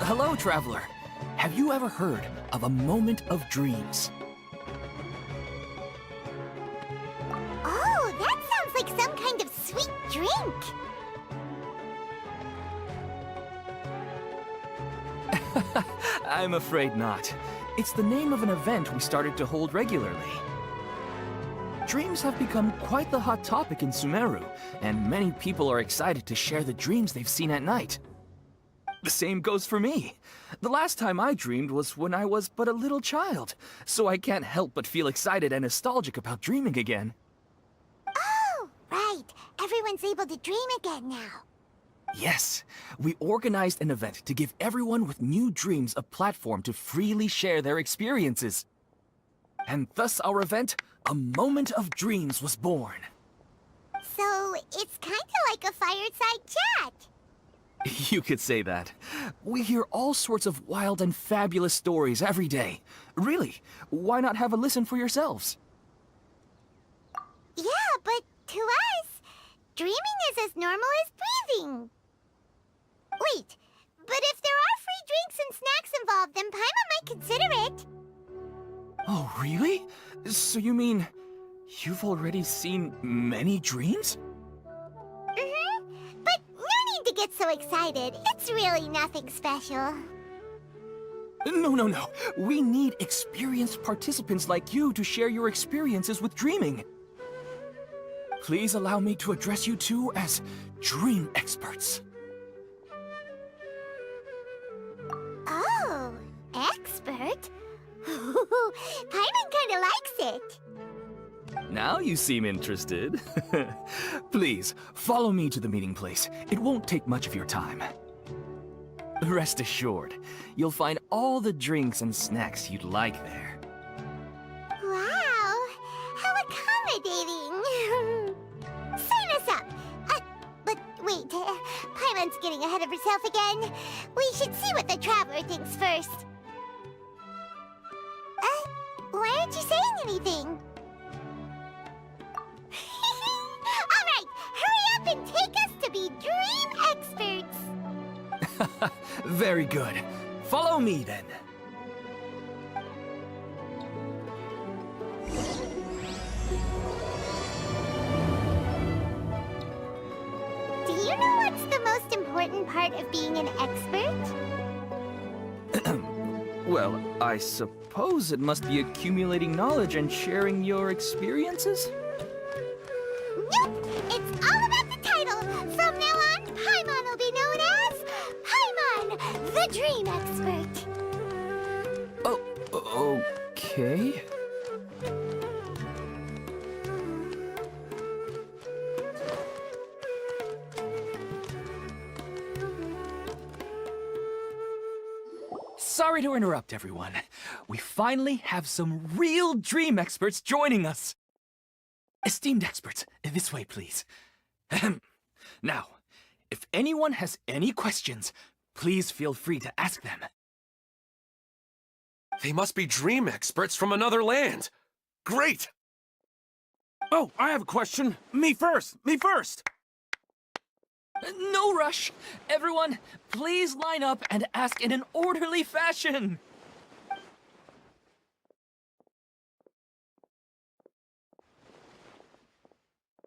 Hello, traveler. Have you ever heard of a moment of dreams? Oh, that sounds like some kind of sweet drink. I'm afraid not. It's the name of an event we started to hold regularly. Dreams have become quite the hot topic in Sumeru, and many people are excited to share the dreams they've seen at night. The same goes for me. The last time I dreamed was when I was but a little child, so I can't help but feel excited and nostalgic about dreaming again. Oh, right. Everyone's able to dream again now. Yes, we organized an event to give everyone with new dreams a platform to freely share their experiences. And thus our event, A Moment of Dreams, was born. So, it's kind of like a fireside chat. You could say that. We hear all sorts of wild and fabulous stories every day. Really, why not have a listen for yourselves? Yeah, but to us, dreaming is as normal as breathing. Wait, but if there are free drinks and snacks involved, then Paimon might consider it. Oh, really? So you mean you've already seen many dreams? But no need to get so excited. It's really nothing special. No. We need experienced participants like you to share your experiences with dreaming. Please allow me to address you two as dream experts. Oh, expert? Paimon kinda likes it. Now you seem interested. Please, follow me to the meeting place. It won't take much of your time. Rest assured, you'll find all the drinks and snacks you'd like there. Wow, how accommodating. Sign us up. But wait, Paimon's getting ahead of herself again. We should see what the traveler thinks first. Why aren't you saying anything? Alright, hurry up and take us to be dream experts. Very good. Follow me then. Do you know what's the most important part of being an expert? Well, I suppose it must be accumulating knowledge and sharing your experiences? Nope! It's all about the title! From now on, Paimon will be known as Paimon, the Dream Expert! Oh, okay. Sorry to interrupt, everyone. We finally have some real dream experts joining us. Esteemed experts, this way, please. Ahem. Now, if anyone has any questions, please feel free to ask them. They must be dream experts from another land. Great! Oh, I have a question. Me first! Me first! No rush. Everyone, please line up and ask in an orderly fashion.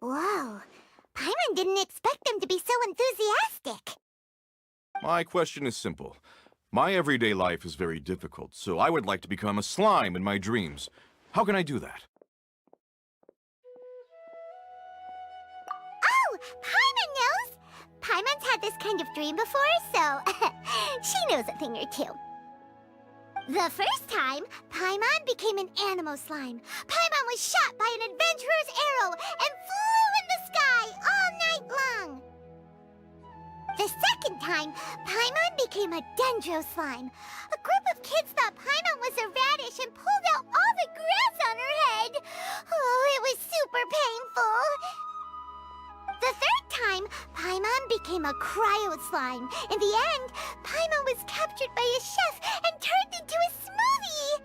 Whoa, Paimon didn't expect them to be so enthusiastic. My question is simple. My everyday life is very difficult, so I would like to become a slime in my dreams. How can I do that? Oh, Paimon knows! Paimon's had this kind of dream before, so she knows a thing or two. The first time, Paimon became an animal slime. Paimon was shot by an adventurer's arrow and flew in the sky all night long. The second time, Paimon became a dendro slime. A group of kids thought Paimon was a radish and pulled out all the grass on her head. Oh, it was super painful. The third time, Paimon became a cryo slime. In the end, Paimon was captured by a chef and turned into a smoothie.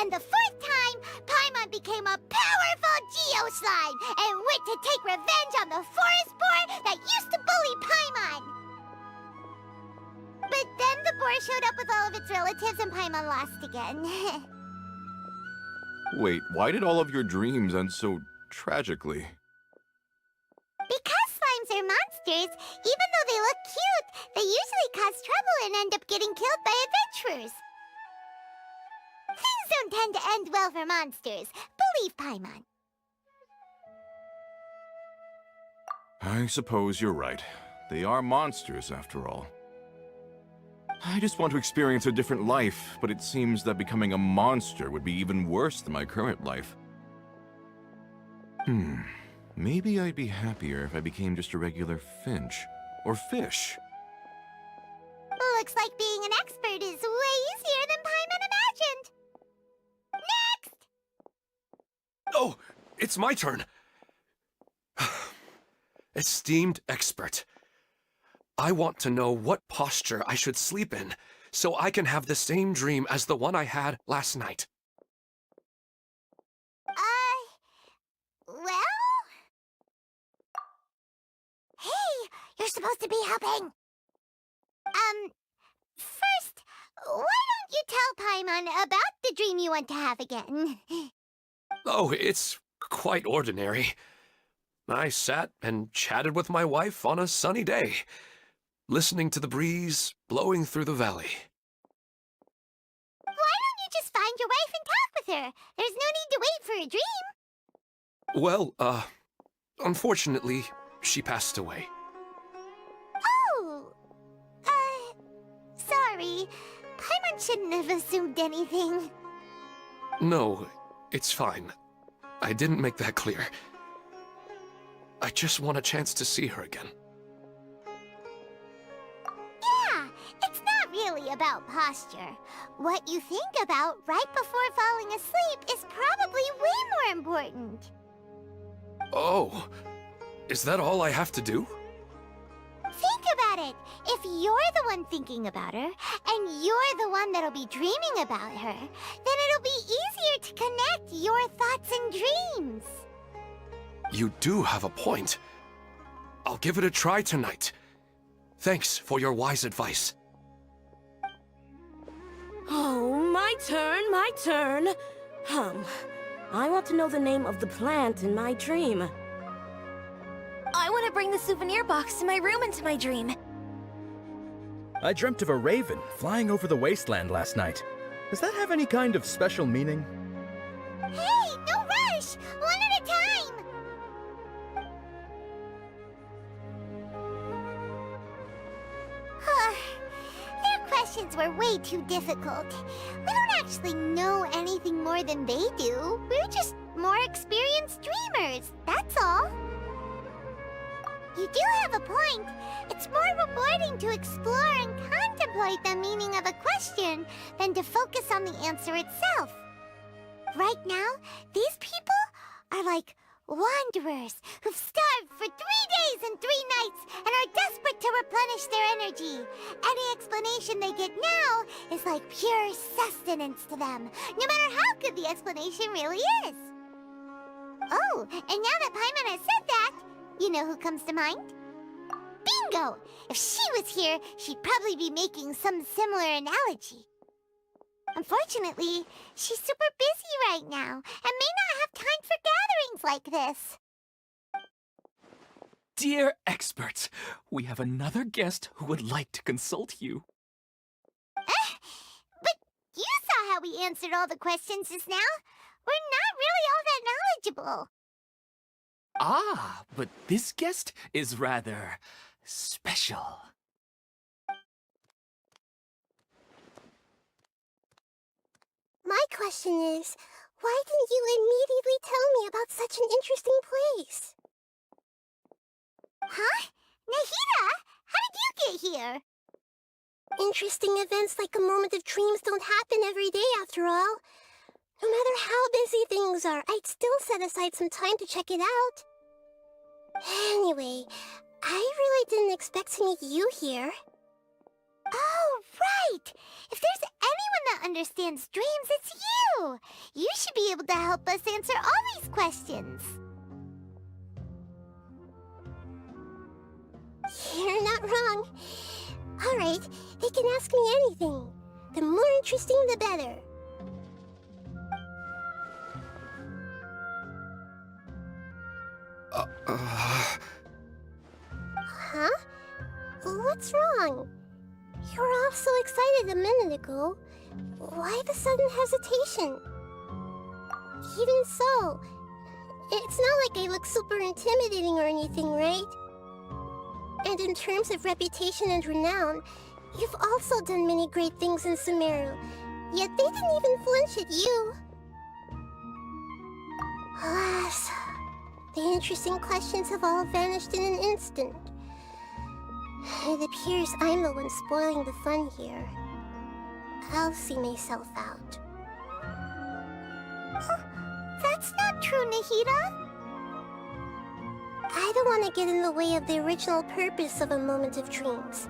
And the fourth time, Paimon became a powerful Geo slime and went to take revenge on the forest boar that used to bully Paimon. But then showed up with all of its relatives and Paimon lost again. Wait, why did all of your dreams end so tragically? Because slimes are monsters, even though they look cute, they usually cause trouble and end up getting killed by adventurers. Things don't tend to end well for monsters. Believe Paimon. I suppose you're right. They are monsters, after all. I just want to experience a different life, but it seems that becoming a monster would be even worse than my current life. Maybe I'd be happier if I became just a regular finch. Or fish. Looks like being an expert is way easier than Paimon imagined. Next! Oh, it's my turn. Esteemed expert, I want to know what posture I should sleep in so I can have the same dream as the one I had last night. Well? Hey, you're supposed to be helping. First, why don't you tell Paimon about the dream you want to have again? Oh, it's quite ordinary. I sat and chatted with my wife on a sunny day, listening to the breeze blowing through the valley. Why don't you just find your wife and talk with her? There's no need to wait for a dream. Well, unfortunately, she passed away. Oh, sorry. Paimon shouldn't have assumed anything. No, it's fine. I didn't make that clear. I just want a chance to see her again. Yeah, it's not really about posture. What you think about right before falling asleep is probably way more important. Oh, is that all I have to do? Think about it. If you're the one thinking about her, and you're the one that'll be dreaming about her, then it'll be easier to connect your thoughts and dreams. You do have a point. I'll give it a try tonight. Thanks for your wise advice. Oh, my turn. I want to know the name of the plant in my dream. I want to bring the souvenir box to my room into my dream. I dreamt of a raven flying over the wasteland last night. Does that have any kind of special meaning? Hey, no rush! One at a time! Their questions were way too difficult. We don't actually know anything more than they do. We're just more experienced dreamers, that's all. You do have a point. It's more rewarding to explore and contemplate the meaning of a question than to focus on the answer itself. Right now, these people are like wanderers who've starved for 3 days and 3 nights and are desperate to replenish their energy. Any explanation they get now is like pure sustenance to them, no matter how good the explanation really is. Oh, and now that Paimon has said that, you know who comes to mind? Bingo! If she was here, she'd probably be making some similar analogy. Unfortunately, she's super busy right now and may not have time for gatherings like this. Dear experts, we have another guest who would like to consult you. But you saw how we answered all the questions just now. We're not really all that knowledgeable. Ah, but this guest is rather special. My question is, why didn't you immediately tell me about such an interesting place? Huh? Nahida? How did you get here? Interesting events like a moment of dreams don't happen every day after all. No matter how busy things are, I'd still set aside some time to check it out. Anyway, I really didn't expect to meet you here. Oh, right! If there's anyone that understands dreams, it's you! You should be able to help us answer all these questions. You're not wrong. Alright, they can ask me anything. The more interesting, the better. Huh? What's wrong? You were all so excited a minute ago. Why the sudden hesitation? Even so, it's not like I look super intimidating or anything, right? And in terms of reputation and renown, you've also done many great things in Sumeru, yet they didn't even flinch at you. Alas, the interesting questions have all vanished in an instant. It appears I'm the one spoiling the fun here. I'll see myself out. That's not true, Nahida. I don't want to get in the way of the original purpose of a Moment of Dreams,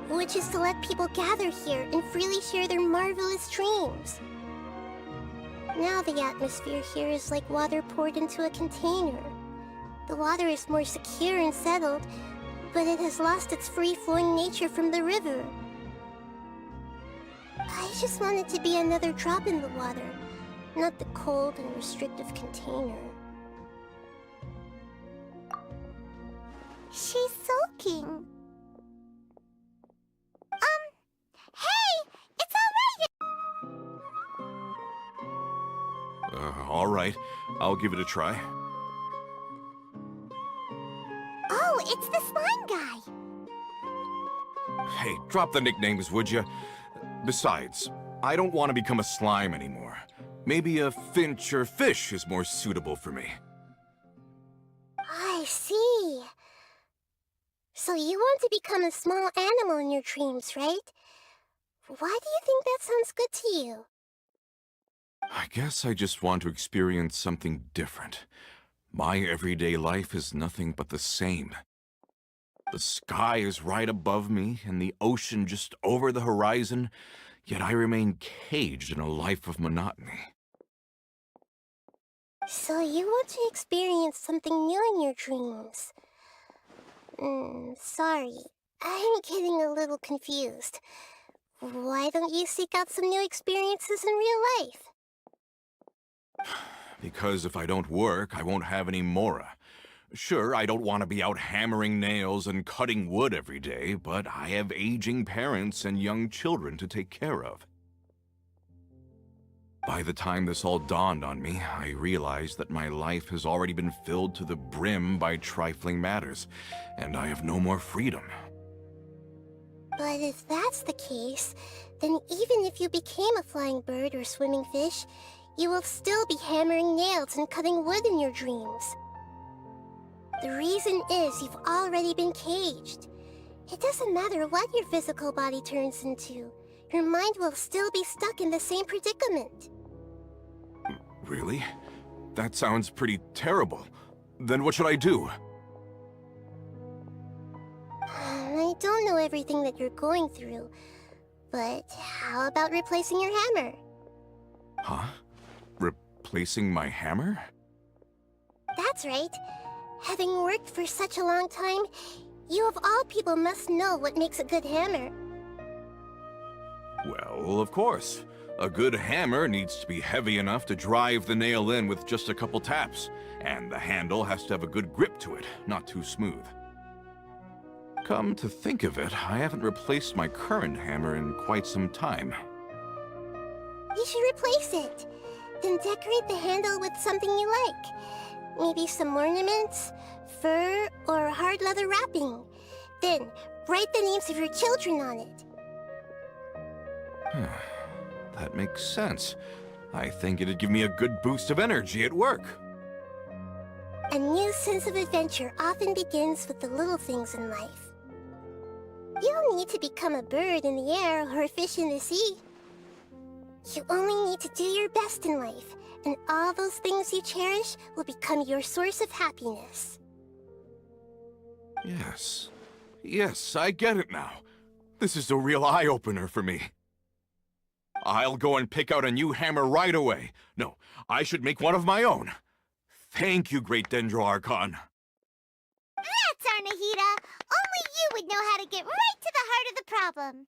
which is to let people gather here and freely share their marvelous dreams. Now the atmosphere here is like water poured into a container. The water is more secure and settled, but it has lost its free-flowing nature from the river. I just want it to be another drop in the water, not the cold and restrictive container. She's sulking. Hey! It's alright! All right. I'll give it a try. Oh, it's the slime guy! Hey, drop the nicknames, would you? Besides, I don't want to become a slime anymore. Maybe a finch or fish is more suitable for me. I see. So you want to become a small animal in your dreams, right? Why do you think that sounds good to you? I guess I just want to experience something different. My everyday life is nothing but the same. The sky is right above me and the ocean just over the horizon, yet I remain caged in a life of monotony. So you want to experience something new in your dreams? Sorry. I'm getting a little confused. Why don't you seek out some new experiences in real life? Because if I don't work, I won't have any mora. Sure, I don't want to be out hammering nails and cutting wood every day, but I have aging parents and young children to take care of. By the time this all dawned on me, I realized that my life has already been filled to the brim by trifling matters, and I have no more freedom. But if that's the case, then even if you became a flying bird or swimming fish, you will still be hammering nails and cutting wood in your dreams. The reason is you've already been caged. It doesn't matter what your physical body turns into. Your mind will still be stuck in the same predicament. Really? That sounds pretty terrible. Then what should I do? I don't know everything that you're going through, but how about replacing your hammer? Huh? Replacing my hammer? That's right. Having worked for such a long time, you of all people must know what makes a good hammer. Well, of course. A good hammer needs to be heavy enough to drive the nail in with just a couple taps, and the handle has to have a good grip to it, not too smooth. Come to think of it, I haven't replaced my current hammer in quite some time. You should replace it. Then decorate the handle with something you like. Maybe some ornaments, fur, or hard leather wrapping. Then, write the names of your children on it. That makes sense. I think it'd give me a good boost of energy at work. A new sense of adventure often begins with the little things in life. You don't need to become a bird in the air or a fish in the sea. You only need to do your best in life, and all those things you cherish will become your source of happiness. Yes. Yes, I get it now. This is a real eye-opener for me. I'll go and pick out a new hammer right away. No, I should make one of my own. Thank you, Great Dendro Archon. That's our Nahida! Only you would know how to get right to the heart part of the problem.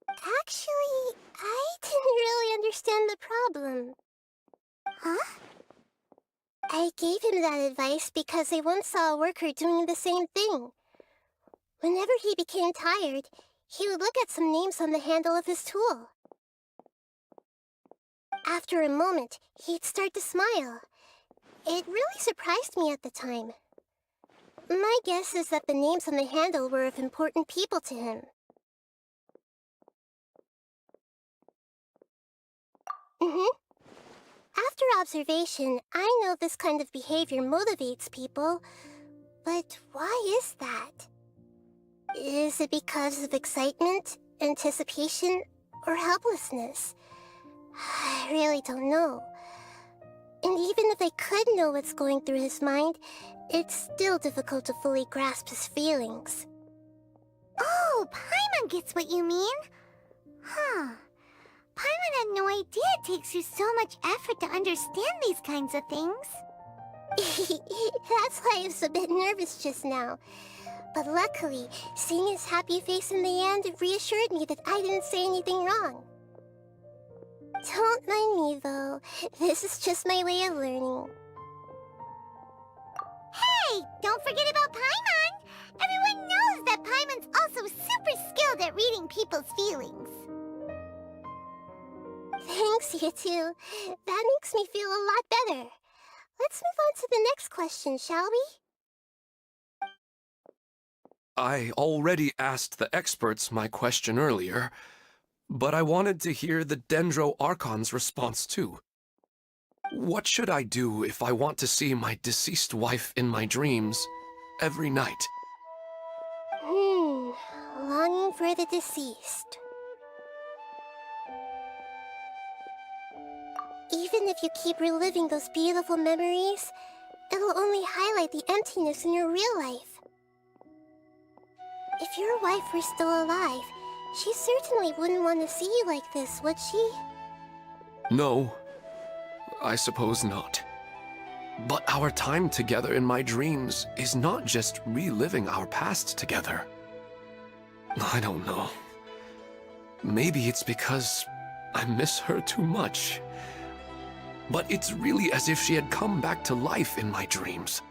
Actually, I didn't really understand the problem. Huh? I gave him that advice because I once saw a worker doing the same thing. Whenever he became tired, he would look at some names on the handle of his tool. After a moment, he'd start to smile. It really surprised me at the time. My guess is that the names on the handle were of important people to him. After observation, I know this kind of behavior motivates people, but why is that? Is it because of excitement, anticipation, or helplessness? I really don't know. And even if I could know what's going through his mind, it's still difficult to fully grasp his feelings. Oh, Paimon gets what you mean. Huh. Paimon had no idea it takes you so much effort to understand these kinds of things. That's why I was a bit nervous just now. But luckily, seeing his happy face in the end reassured me that I didn't say anything wrong. Don't mind me, though. This is just my way of learning. Hey, don't forget about Paimon! Everyone knows that Paimon's also super skilled at reading people's feelings. Thanks, you two. That makes me feel a lot better. Let's move on to the next question, shall we? I already asked the experts my question earlier, but I wanted to hear the Dendro Archon's response too. What should I do if I want to see my deceased wife in my dreams every night? Longing for the deceased. Even if you keep reliving those beautiful memories, it'll only highlight the emptiness in your real life. If your wife were still alive, she certainly wouldn't want to see you like this, would she? No, I suppose not. But our time together in my dreams is not just reliving our past together. I don't know. Maybe it's because I miss her too much. But it's really as if she had come back to life in my dreams.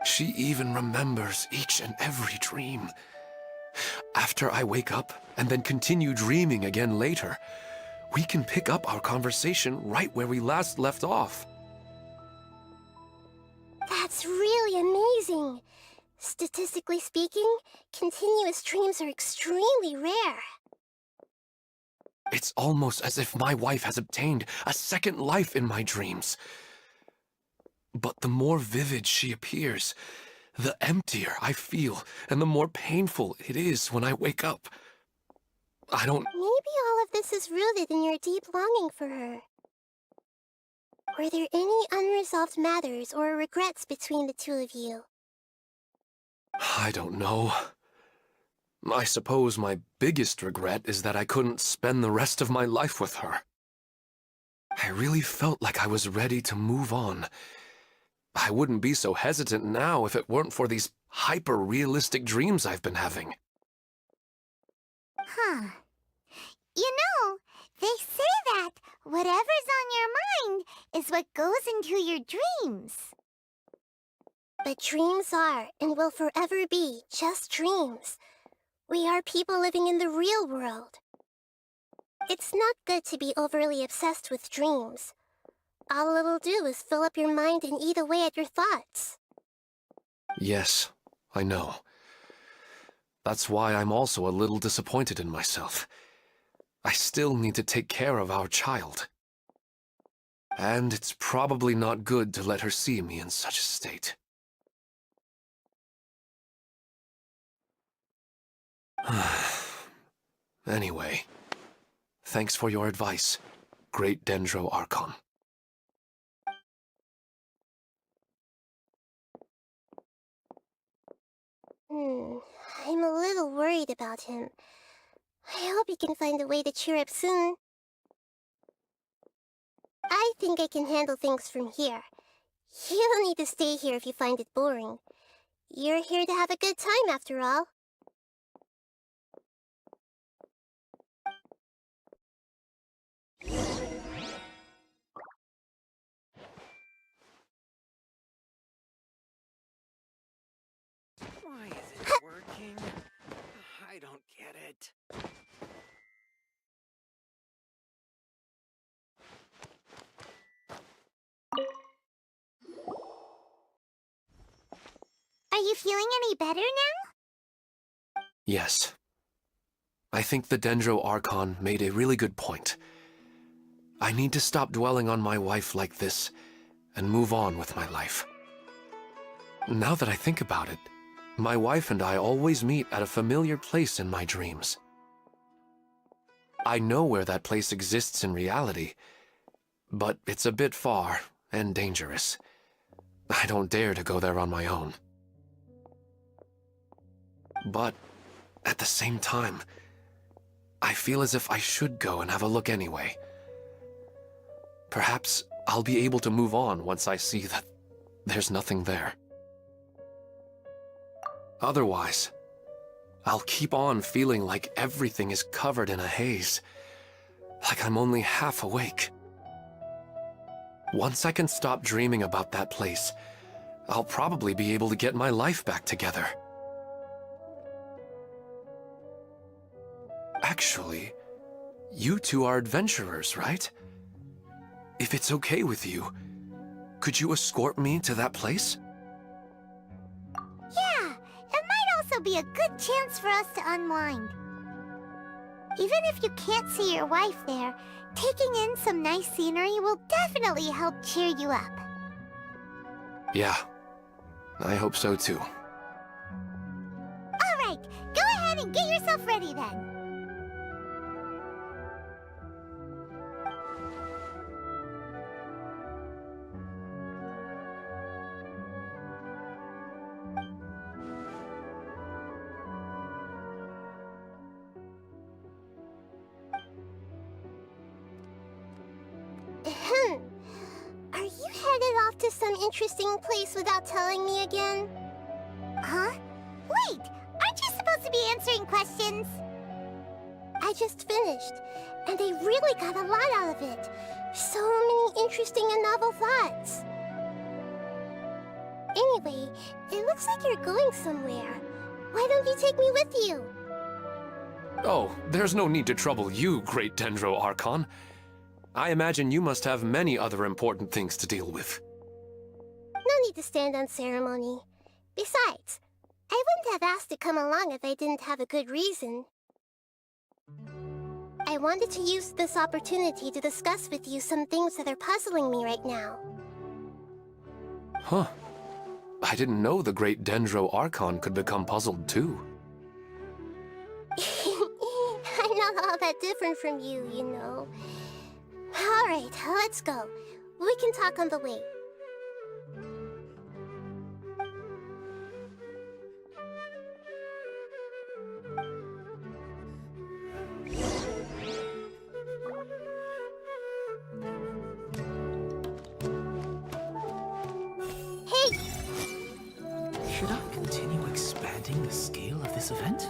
She even remembers each and every dream. After I wake up and then continue dreaming again later, we can pick up our conversation right where we last left off. That's really amazing. Statistically speaking, continuous dreams are extremely rare. It's almost as if my wife has obtained a second life in my dreams. But the more vivid she appears, the emptier I feel, and the more painful it is when I wake up. I don't... Maybe all of this is rooted in your deep longing for her. Were there any unresolved matters or regrets between the two of you? I don't know. I suppose my biggest regret is that I couldn't spend the rest of my life with her. I really felt like I was ready to move on. I wouldn't be so hesitant now if it weren't for these hyper-realistic dreams I've been having. Huh. You know, they say that whatever's on your mind is what goes into your dreams. But dreams are, and will forever be, just dreams. We are people living in the real world. It's not good to be overly obsessed with dreams. All it'll do is fill up your mind and eat away at your thoughts. Yes, I know. That's why I'm also a little disappointed in myself. I still need to take care of our child. And it's probably not good to let her see me in such a state. Anyway, thanks for your advice, Great Dendro Archon. I'm a little worried about him. I hope he can find a way to cheer up soon. I think I can handle things from here. You don't need to stay here if you find it boring. You're here to have a good time, after all. you feeling any better now? Yes. I think the Dendro Archon made a really good point. I need to stop dwelling on my wife like this and move on with my life. Now that I think about it, my wife and I always meet at a familiar place in my dreams. I know where that place exists in reality, but it's a bit far and dangerous. I don't dare to go there on my own. But at the same time, I feel as if I should go and have a look anyway. Perhaps I'll be able to move on once I see that there's nothing there. Otherwise, I'll keep on feeling like everything is covered in a haze, like I'm only half awake. Once I can stop dreaming about that place, I'll probably be able to get my life back together. Actually, you two are adventurers, right? If it's okay with you, could you escort me to that place? Yeah, it might also be a good chance for us to unwind. Even if you can't see your wife there, taking in some nice scenery will definitely help cheer you up. Yeah, I hope so too. Alright, go ahead and get yourself ready then. Are you headed off to some interesting place without telling me again? Huh? Wait, aren't you supposed to be answering questions? I just finished, and I really got a lot out of it. So many interesting and novel thoughts. Anyway, it looks like you're going somewhere. Why don't you take me with you? Oh, there's no need to trouble you, Great Dendro Archon. I imagine you must have many other important things to deal with. No need to stand on ceremony. Besides, I wouldn't have asked to come along if I didn't have a good reason. I wanted to use this opportunity to discuss with you some things that are puzzling me right now. Huh. I didn't know the Great Dendro Archon could become puzzled too. I'm not all that different from you, you know. Alright, let's go. We can talk on the way. Hey! Should I continue expanding the scale of this event?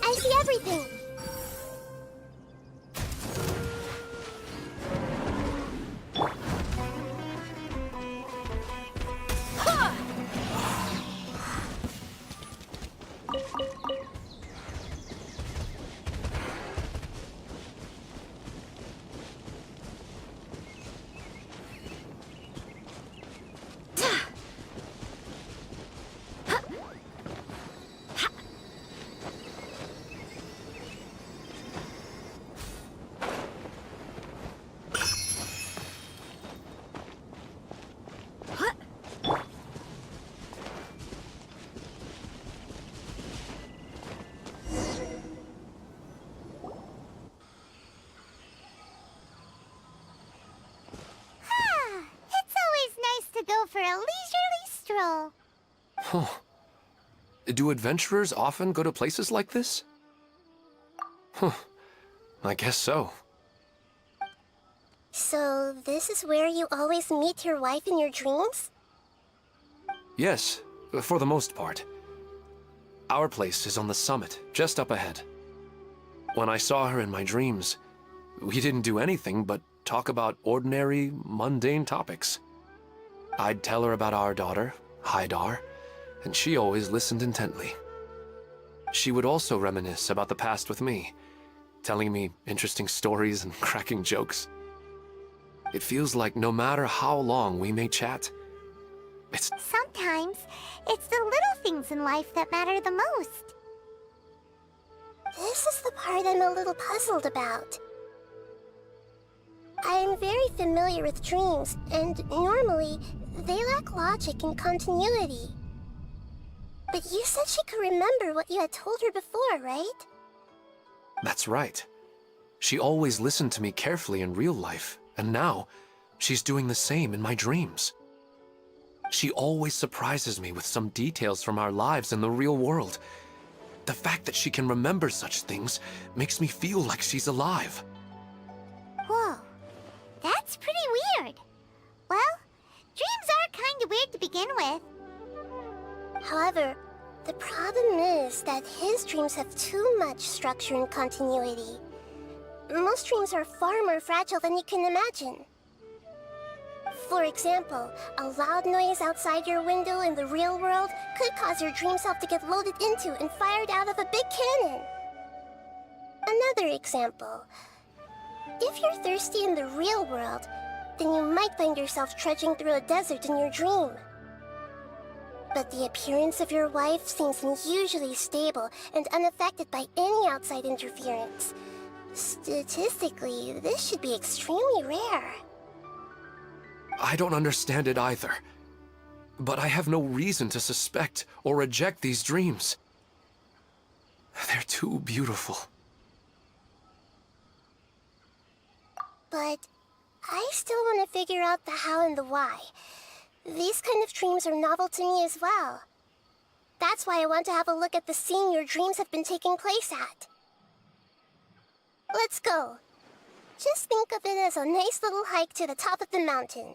I see everything. for a leisurely stroll. Huh. Do adventurers often go to places like this? Huh. I guess so. So, this is where you always meet your wife in your dreams? Yes, for the most part. Our place is on the summit, just up ahead. When I saw her in my dreams, we didn't do anything but talk about ordinary, mundane topics. I'd tell her about our daughter, Haidar, and she always listened intently. She would also reminisce about the past with me, telling me interesting stories and cracking jokes. It feels like no matter how long we may chat, it's... Sometimes, it's the little things in life that matter the most. This is the part I'm a little puzzled about. I am very familiar with dreams, and normally, they lack logic and continuity. But you said she could remember what you had told her before, right? That's right. She always listened to me carefully in real life, and now, she's doing the same in my dreams. She always surprises me with some details from our lives in the real world. The fact that she can remember such things makes me feel like she's alive. Whoa, that's pretty weird. Well, dreams are kind of weird to begin with. However, the problem is that his dreams have too much structure and continuity. Most dreams are far more fragile than you can imagine. For example, a loud noise outside your window in the real world could cause your dream self to get loaded into and fired out of a big cannon. Another example. If you're thirsty in the real world, then you might find yourself trudging through a desert in your dream. But the appearance of your wife seems unusually stable and unaffected by any outside interference. Statistically, this should be extremely rare. I don't understand it either. But I have no reason to suspect or reject these dreams. They're too beautiful. But I still want to figure out the how and the why. These kind of dreams are novel to me as well. That's why I want to have a look at the scene your dreams have been taking place at. Let's go. Just think of it as a nice little hike to the top of the mountain.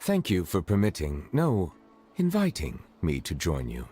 Thank you for permitting, no, inviting me to join you.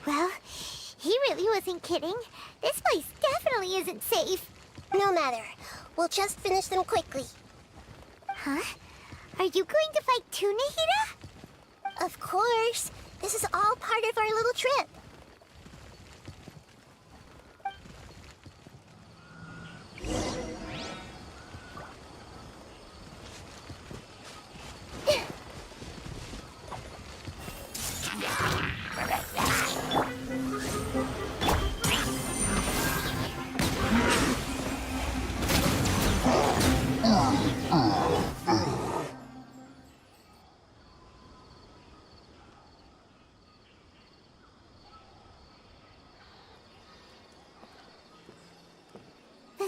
Well, he really wasn't kidding. This place definitely isn't safe. No matter. We'll just finish them quickly. Huh? Are you going to fight too, Nahida? Of course. This is all part of our little trip.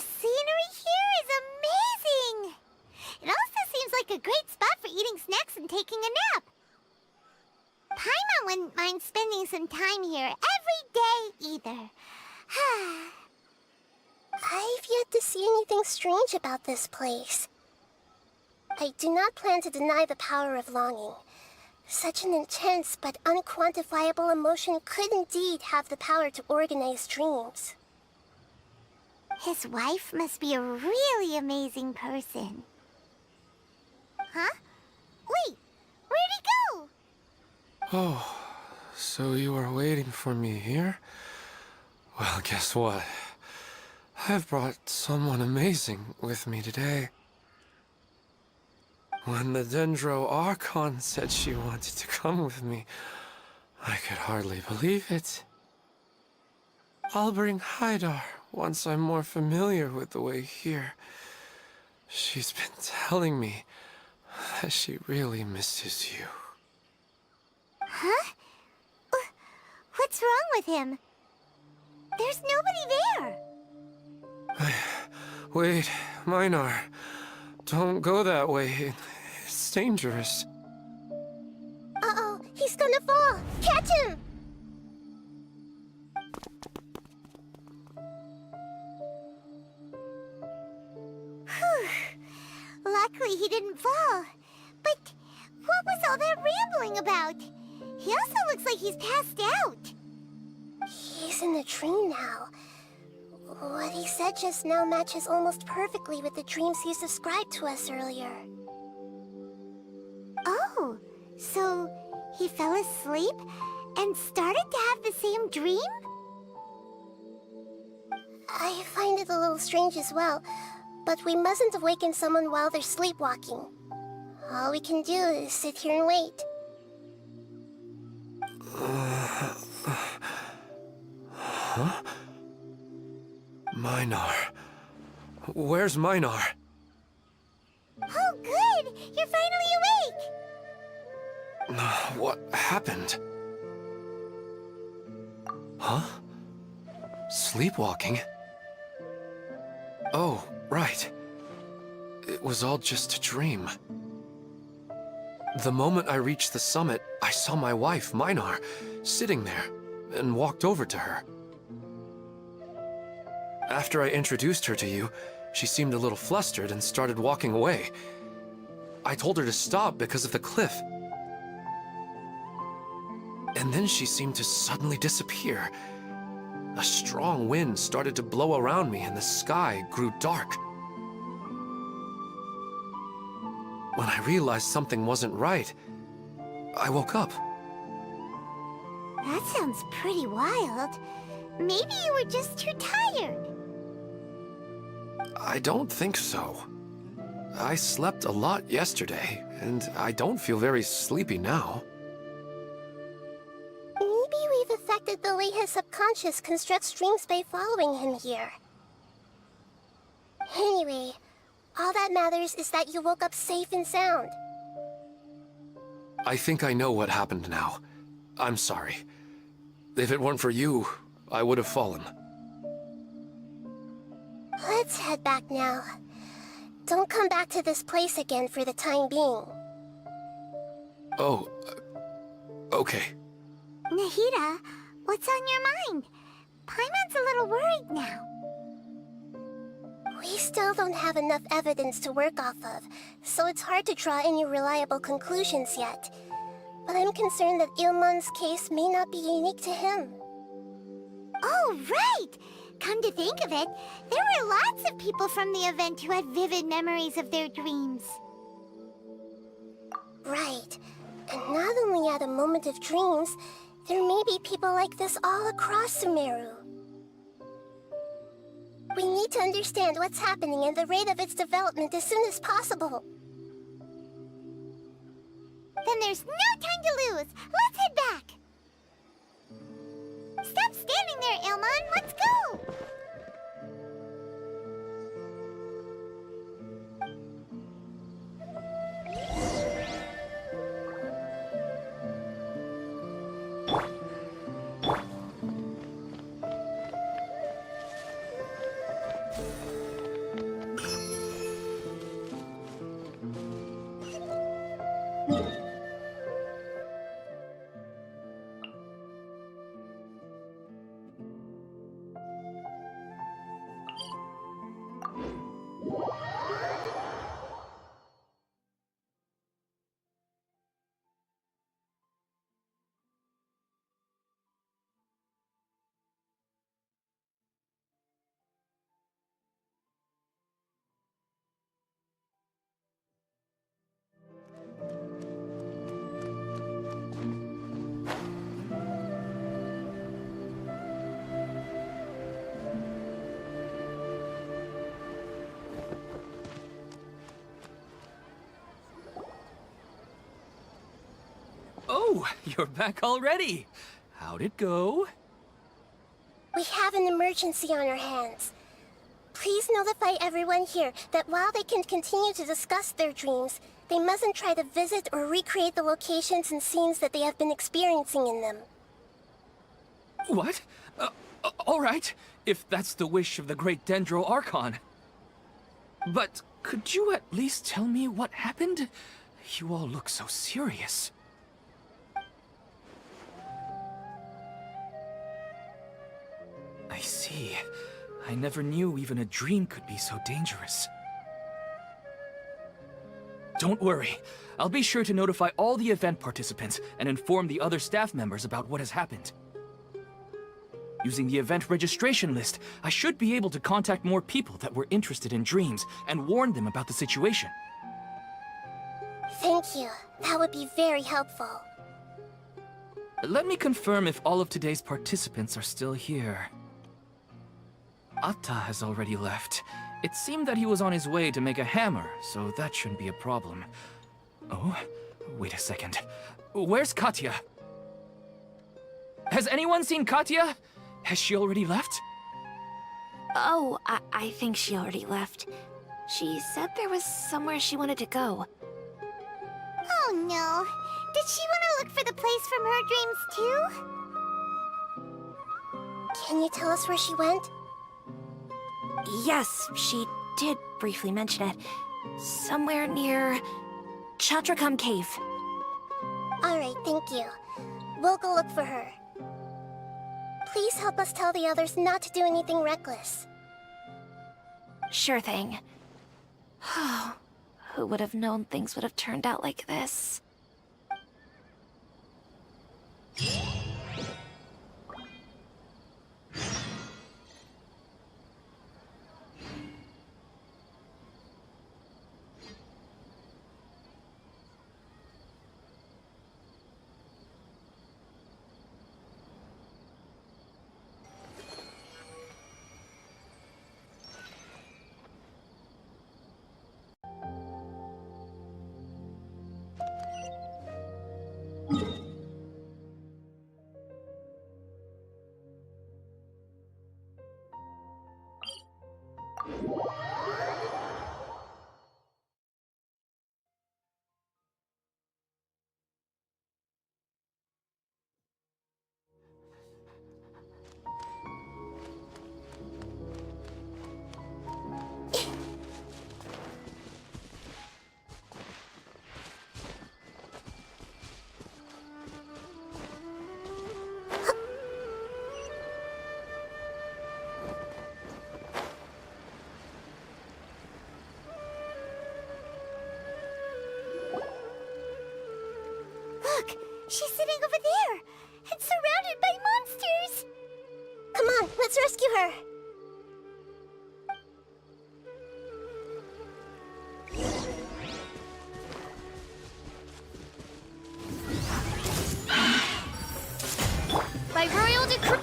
The scenery here is amazing! It also seems like a great spot for eating snacks and taking a nap. Paimon wouldn't mind spending some time here every day either. I've yet to see anything strange about this place. I do not plan to deny the power of longing. Such an intense but unquantifiable emotion could indeed have the power to organize dreams. His wife must be a really amazing person. Huh? Wait, where'd he go? Oh, so you are waiting for me here? Well, guess what? I've brought someone amazing with me today. When the Dendro Archon said she wanted to come with me, I could hardly believe it. I'll bring Haidar once I'm more familiar with the way here. She's been telling me that she really misses you. Huh? What's wrong with him? There's nobody there. Wait, Minar. Don't go that way. It's dangerous. Uh-oh, he's gonna fall! Catch him! Luckily he didn't fall. But what was all that rambling about? He also looks like he's passed out. He's in a dream now. What he said just now matches almost perfectly with the dreams he's described to us earlier. Oh, so he fell asleep and started to have the same dream? I find it a little strange as well, but we mustn't awaken someone while they're sleepwalking. All we can do is sit here and wait. Huh? Minar. Where's Minar? Oh, good! You're finally awake! What happened? Huh? Sleepwalking? Oh, right. It was all just a dream. The moment I reached the summit, I saw my wife, Minar, sitting there, and walked over to her. After I introduced her to you, she seemed a little flustered and started walking away. I told her to stop because of the cliff. And then she seemed to suddenly disappear. A strong wind started to blow around me and the sky grew dark. When I realized something wasn't right, I woke up. That sounds pretty wild. Maybe you were just too tired. I don't think so. I slept a lot yesterday, and I don't feel very sleepy now. Maybe we've affected the way his subconscious constructs dreams by following him here. Anyway, all that matters is that you woke up safe and sound. I think I know what happened now. I'm sorry. If it weren't for you, I would have fallen. Let's head back now. Don't come back to this place again for the time being. Oh, okay. Nahida, what's on your mind? Paimon's a little worried now. We still don't have enough evidence to work off of, so it's hard to draw any reliable conclusions yet. But I'm concerned that Ilmon's case may not be unique to him. Oh, right! Come to think of it, there were lots of people from the event who had vivid memories of their dreams. Right. And not only at a moment of dreams, there may be people like this all across Sumeru. We need to understand what's happening and the rate of its development as soon as possible. Then there's no time to lose. Let's head back. Stop standing there, Ilmon. Let's go. Oh, you're back already. How'd it go? We have an emergency on our hands. Please notify everyone here that while they can continue to discuss their dreams, they mustn't try to visit or recreate the locations and scenes that they have been experiencing in them. What? All right, if that's the wish of the great Dendro Archon. But could you at least tell me what happened? You all look so serious. I see. I never knew even a dream could be so dangerous. Don't worry. I'll be sure to notify all the event participants and inform the other staff members about what has happened. Using the event registration list, I should be able to contact more people that were interested in dreams and warn them about the situation. Thank you. That would be very helpful. Let me confirm if all of today's participants are still here. Atta has already left. It seemed that he was on his way to make a hammer, so that shouldn't be a problem. Oh, wait a second. Where's Katya? Has anyone seen Katya? Has she already left? Oh, I think she already left. She said there was somewhere she wanted to go. Oh no. Did she want to look for the place from her dreams too? Can you tell us where she went? Yes, she did briefly mention it. Somewhere near Chatrakam Cave. Alright, thank you. We'll go look for her. Please help us tell the others not to do anything reckless. Sure thing. Who would have known things would have turned out like this? Look! She's sitting over there! And surrounded by monsters! Come on, let's rescue her! By royal decree.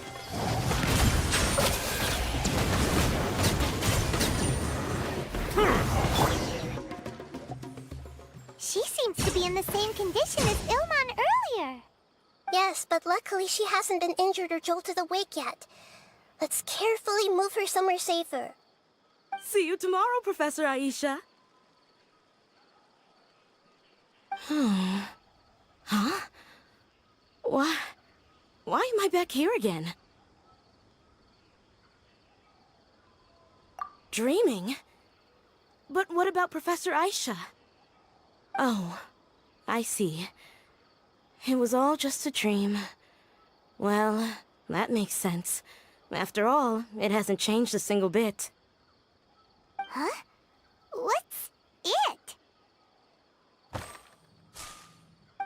She seems to be in the same condition as Ilman earlier. Yes, but luckily she hasn't been injured or jolted awake yet. Let's carefully move her somewhere safer. See you tomorrow, Professor Aisha. Huh? Why am I back here again? Dreaming? But what about Professor Aisha? Oh, I see. It was all just a dream. Well, that makes sense. After all, it hasn't changed a single bit. Huh? What's it?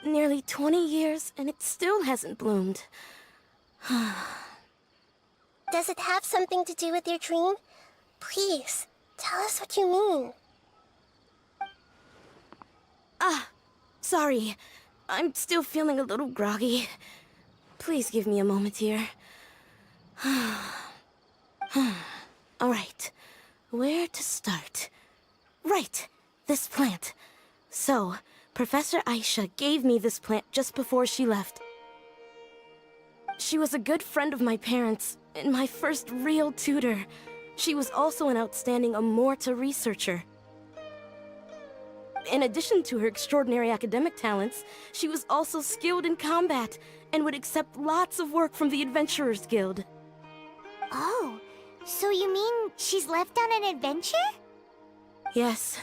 Nearly 20 years, and it still hasn't bloomed. Does it have something to do with your dream? Please, tell us what you mean. Sorry. I'm still feeling a little groggy. Please give me a moment here. Alright. Where to start? Right. This plant. So, Professor Aisha gave me this plant just before she left. She was a good friend of my parents, and my first real tutor. She was also an outstanding Amorta researcher. In addition to her extraordinary academic talents, she was also skilled in combat and would accept lots of work from the Adventurers Guild. Oh, so you mean she's left on an adventure? Yes.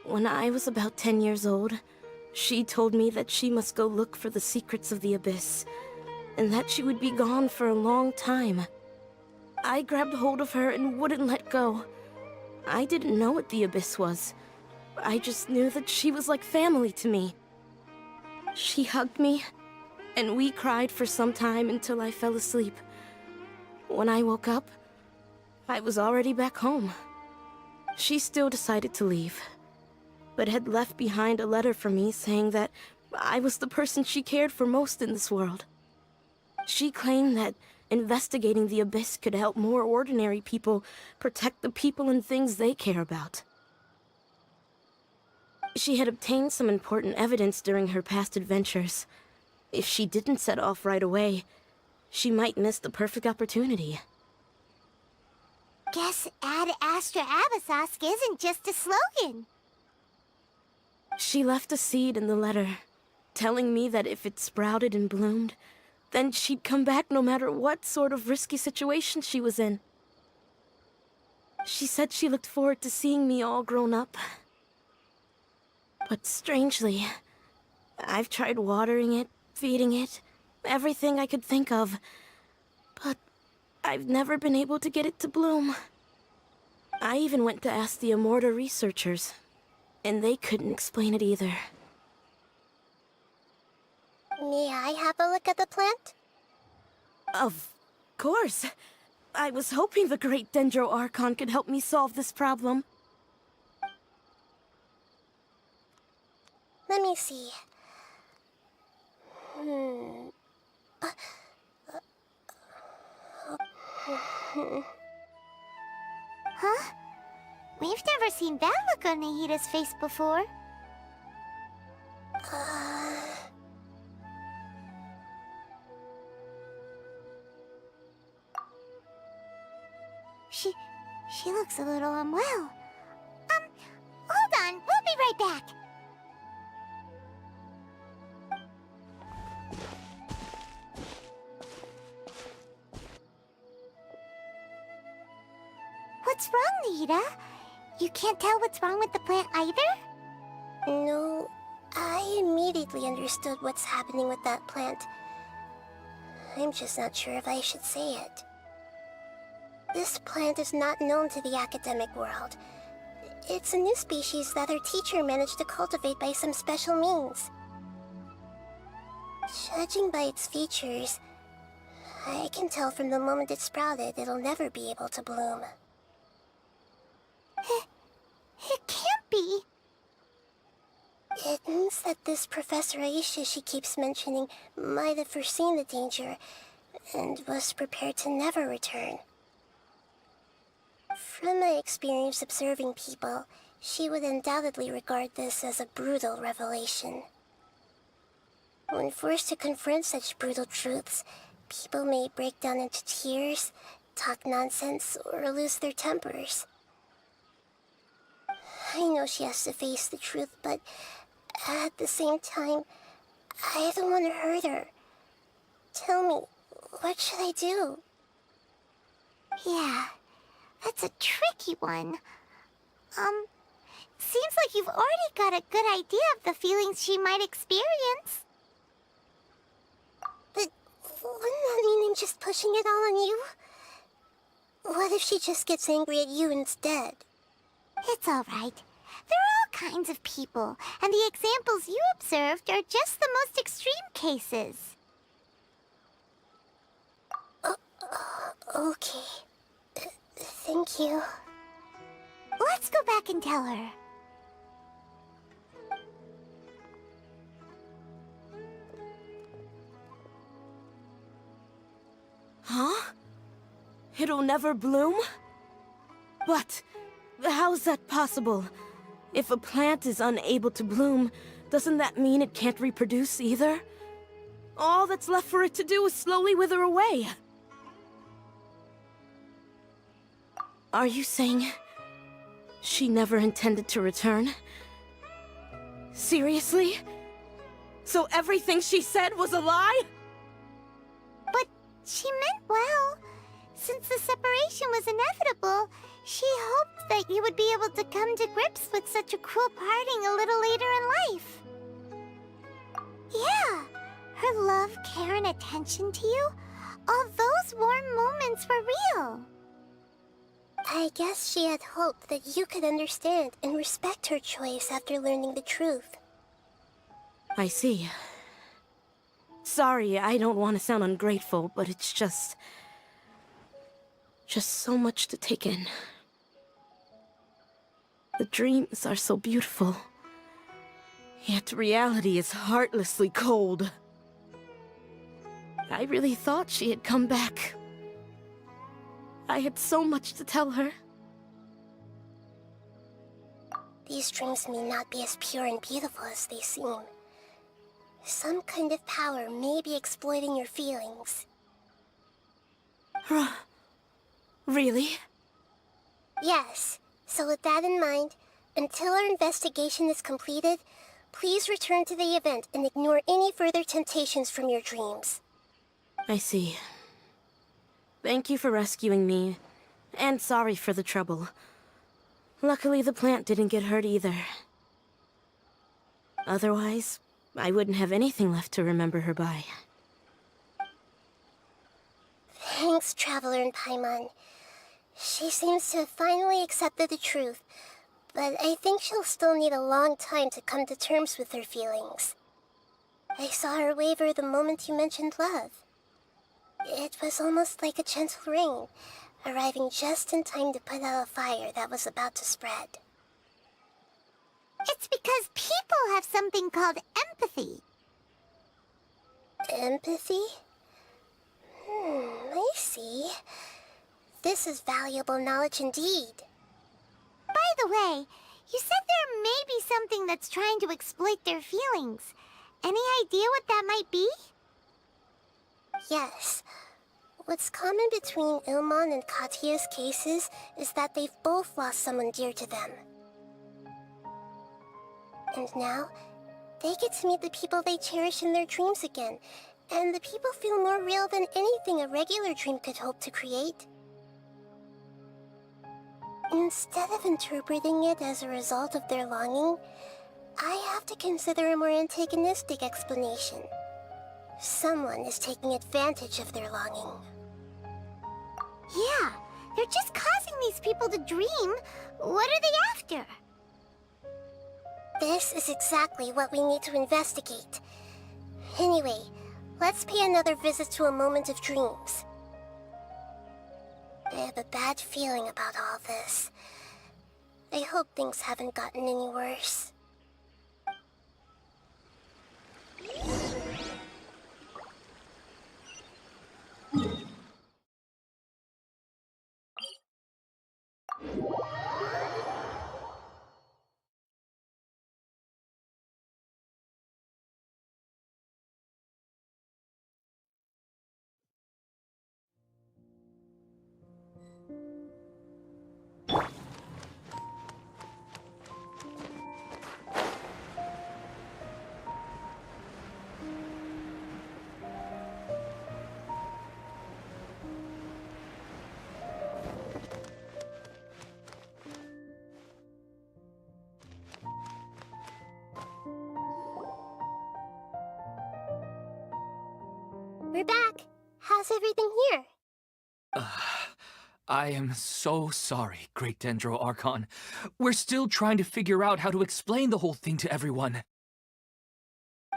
When I was about 10 years old, she told me that she must go look for the secrets of the Abyss, and that she would be gone for a long time. I grabbed hold of her and wouldn't let go. I didn't know what the Abyss was. I just knew that she was like family to me. She hugged me, and we cried for some time until I fell asleep. When I woke up, I was already back home. She still decided to leave, but had left behind a letter for me saying that I was the person she cared for most in this world. She claimed that investigating the Abyss could help more ordinary people protect the people and things they care about. She had obtained some important evidence during her past adventures. If she didn't set off right away, she might miss the perfect opportunity. Guess Ad Astra Abyssosque isn't just a slogan. She left a seed in the letter, telling me that if it sprouted and bloomed, then she'd come back no matter what sort of risky situation she was in. She said she looked forward to seeing me all grown up. But strangely, I've tried watering it, feeding it, everything I could think of, but I've never been able to get it to bloom. I even went to ask the Amorta researchers, and they couldn't explain it either. May I have a look at the plant? Of course. I was hoping the great Dendro Archon could help me solve this problem. Let me see. Huh? We've never seen that look on Nahida's face before. She looks a little unwell. Hold on, we'll be right back. What's wrong, Nahida? You can't tell what's wrong with the plant either? No, I immediately understood what's happening with that plant. I'm just not sure if I should say it. This plant is not known to the academic world. It's a new species that our teacher managed to cultivate by some special means. Judging by its features, I can tell from the moment it sprouted it'll never be able to bloom. It can't be. It means that this Professor Aisha she keeps mentioning might have foreseen the danger and was prepared to never return. From my experience observing people, she would undoubtedly regard this as a brutal revelation. When forced to confront such brutal truths, people may break down into tears, talk nonsense, or lose their tempers. I know she has to face the truth, but at the same time, I don't want to hurt her. Tell me, what should I do? Yeah, that's a tricky one. Seems like you've already got a good idea of the feelings she might experience. But wouldn't that mean I'm just pushing it all on you? What if she just gets angry at you instead? It's all right. There are all kinds of people, and the examples you observed are just the most extreme cases. Okay. Thank you. Let's go back and tell her. Huh? It'll never bloom? But how's that possible? If a plant is unable to bloom, doesn't that mean it can't reproduce either? All that's left for it to do is slowly wither away. Are you saying she never intended to return? Seriously? So everything she said was a lie? But she meant well. Since the separation was inevitable, she hoped that you would be able to come to grips with such a cruel parting a little later in life. Yeah, her love, care, and attention to you, all those warm moments were real. I guess she had hoped that you could understand and respect her choice after learning the truth. I see. Sorry, I don't want to sound ungrateful, but it's just so much to take in. The dreams are so beautiful, yet reality is heartlessly cold. I really thought she had come back. I had so much to tell her. These dreams may not be as pure and beautiful as they seem. Some kind of power may be exploiting your feelings. Really? Yes. So with that in mind, until our investigation is completed, please return to the event and ignore any further temptations from your dreams. I see. Thank you for rescuing me, and sorry for the trouble. Luckily, the plant didn't get hurt either. Otherwise, I wouldn't have anything left to remember her by. Thanks, Traveler and Paimon. She seems to have finally accepted the truth, but I think she'll still need a long time to come to terms with her feelings. I saw her waver the moment you mentioned love. It was almost like a gentle rain, arriving just in time to put out a fire that was about to spread. It's because people have something called empathy. Empathy? I see. This is valuable knowledge indeed. By the way, you said there may be something that's trying to exploit their feelings. Any idea what that might be? Yes. What's common between Ilmon and Katya's cases is that they've both lost someone dear to them. And now, they get to meet the people they cherish in their dreams again, and the people feel more real than anything a regular dream could hope to create. Instead of interpreting it as a result of their longing, I have to consider a more antagonistic explanation. Someone is taking advantage of their longing. Yeah, they're just causing these people to dream. What are they after? This is exactly what we need to investigate. Anyway, let's pay another visit to a moment of dreams. I have a bad feeling about all this. I hope things haven't gotten any worse. We're back. How's everything here? I am so sorry, Great Dendro Archon. We're still trying to figure out how to explain the whole thing to everyone.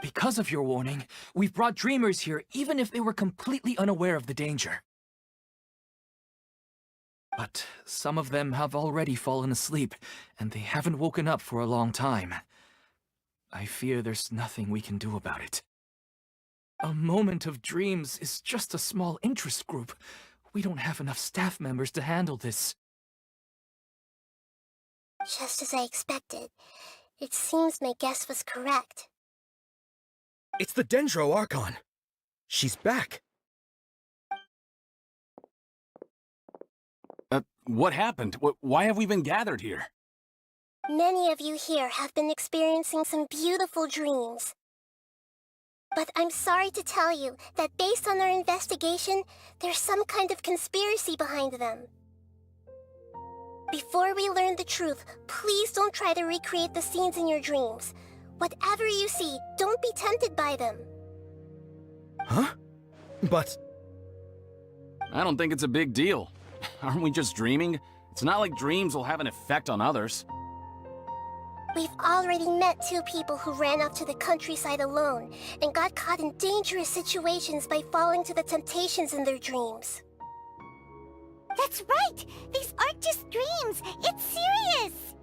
Because of your warning, we've brought dreamers here even if they were completely unaware of the danger. But some of them have already fallen asleep, and they haven't woken up for a long time. I fear there's nothing we can do about it. A moment of dreams is just a small interest group. We don't have enough staff members to handle this. Just as I expected. It seems my guess was correct. It's the Dendro Archon. She's back. What happened? Why have we been gathered here? Many of you here have been experiencing some beautiful dreams. But I'm sorry to tell you that based on our investigation, there's some kind of conspiracy behind them. Before we learn the truth, please don't try to recreate the scenes in your dreams. Whatever you see, don't be tempted by them. Huh? But... I don't think it's a big deal. Aren't we just dreaming? It's not like dreams will have an effect on others. We've already met 2 people who ran off to the countryside alone and got caught in dangerous situations by falling to the temptations in their dreams. That's right! These aren't just dreams! It's serious!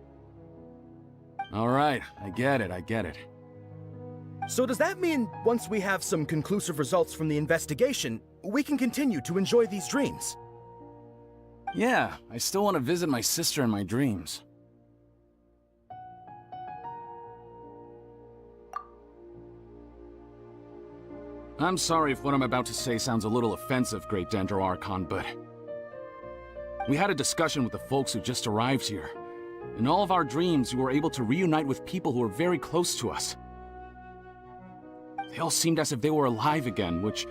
All right, I get it. so does that mean once we have some conclusive results from the investigation, we can continue to enjoy these dreams? Yeah, I still want to visit my sister in my dreams. I'm sorry if what I'm about to say sounds a little offensive, Great Dendro Archon, but... we had a discussion with the folks who just arrived here. In all of our dreams, we were able to reunite with people who were very close to us. They all seemed as if they were alive again, which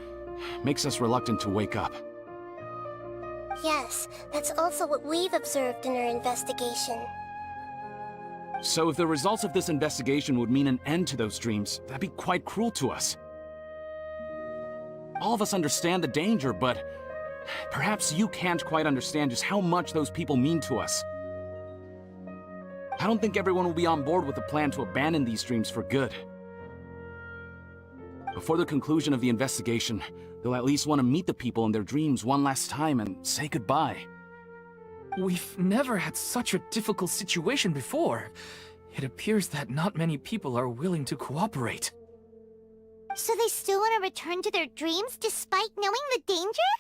makes us reluctant to wake up. Yes, that's also what we've observed in our investigation. So if the results of this investigation would mean an end to those dreams, that'd be quite cruel to us. All of us understand the danger, but perhaps you can't quite understand just how much those people mean to us. I don't think everyone will be on board with the plan to abandon these dreams for good. Before the conclusion of the investigation, they'll at least want to meet the people in their dreams one last time and say goodbye. We've never had such a difficult situation before. It appears that not many people are willing to cooperate. So they still want to return to their dreams despite knowing the danger?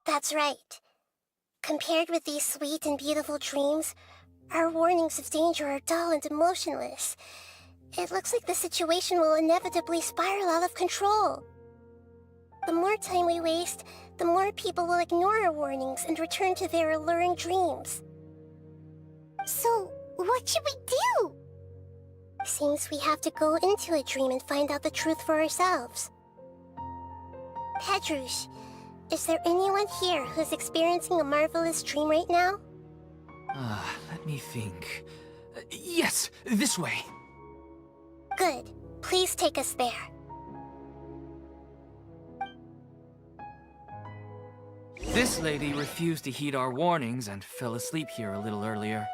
That's right. Compared with these sweet and beautiful dreams, our warnings of danger are dull and emotionless. It looks like the situation will inevitably spiral out of control. The more time we waste, the more people will ignore our warnings and return to their alluring dreams. So, what should we do? Seems we have to go into a dream and find out the truth for ourselves. Pedrush, is there anyone here who's experiencing a marvelous dream right now? Let me think. Yes, this way. Good. Please take us there. This lady refused to heed our warnings and fell asleep here a little earlier.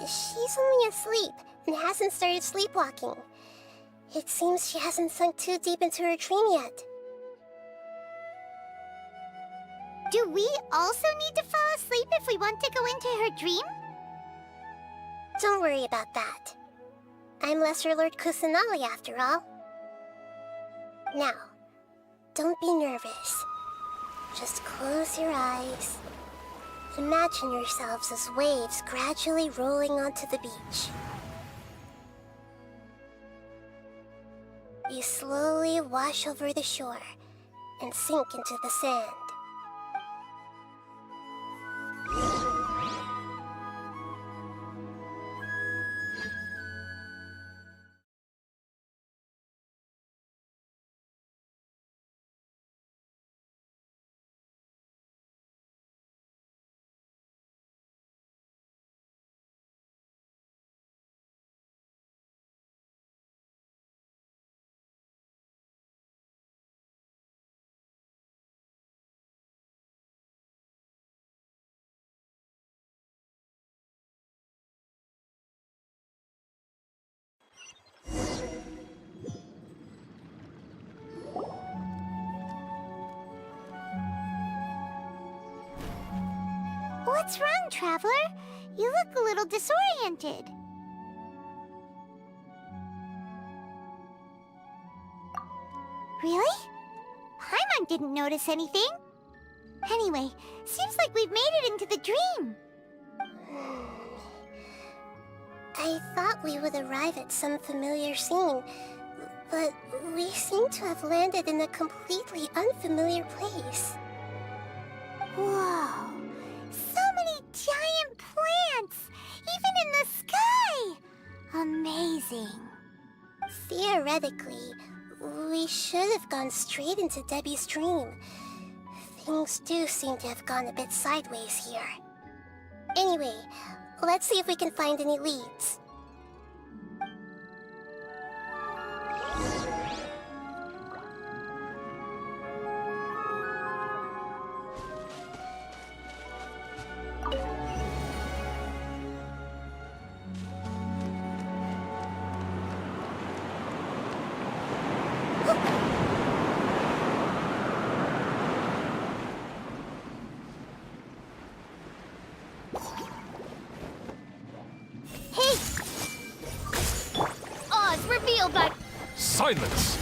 She's only asleep and hasn't started sleepwalking. It seems she hasn't sunk too deep into her dream yet. Do we also need to fall asleep if we want to go into her dream? Don't worry about that. I'm Lesser Lord Kusanali after all. Now, don't be nervous. Just close your eyes. Imagine yourselves as waves gradually rolling onto the beach. You slowly wash over the shore and sink into the sand. What's wrong, Traveler? You look a little disoriented. Really? Paimon didn't notice anything. Anyway, seems like we've made it into the dream. I thought we would arrive at some familiar scene, but we seem to have landed in a completely unfamiliar place. Whoa! So many giant plants! Even in the sky! Amazing. Theoretically, we should have gone straight into Debbie's dream. Things do seem to have gone a bit sideways here. Anyway, let's see if we can find any leads. Revealed by... Silence!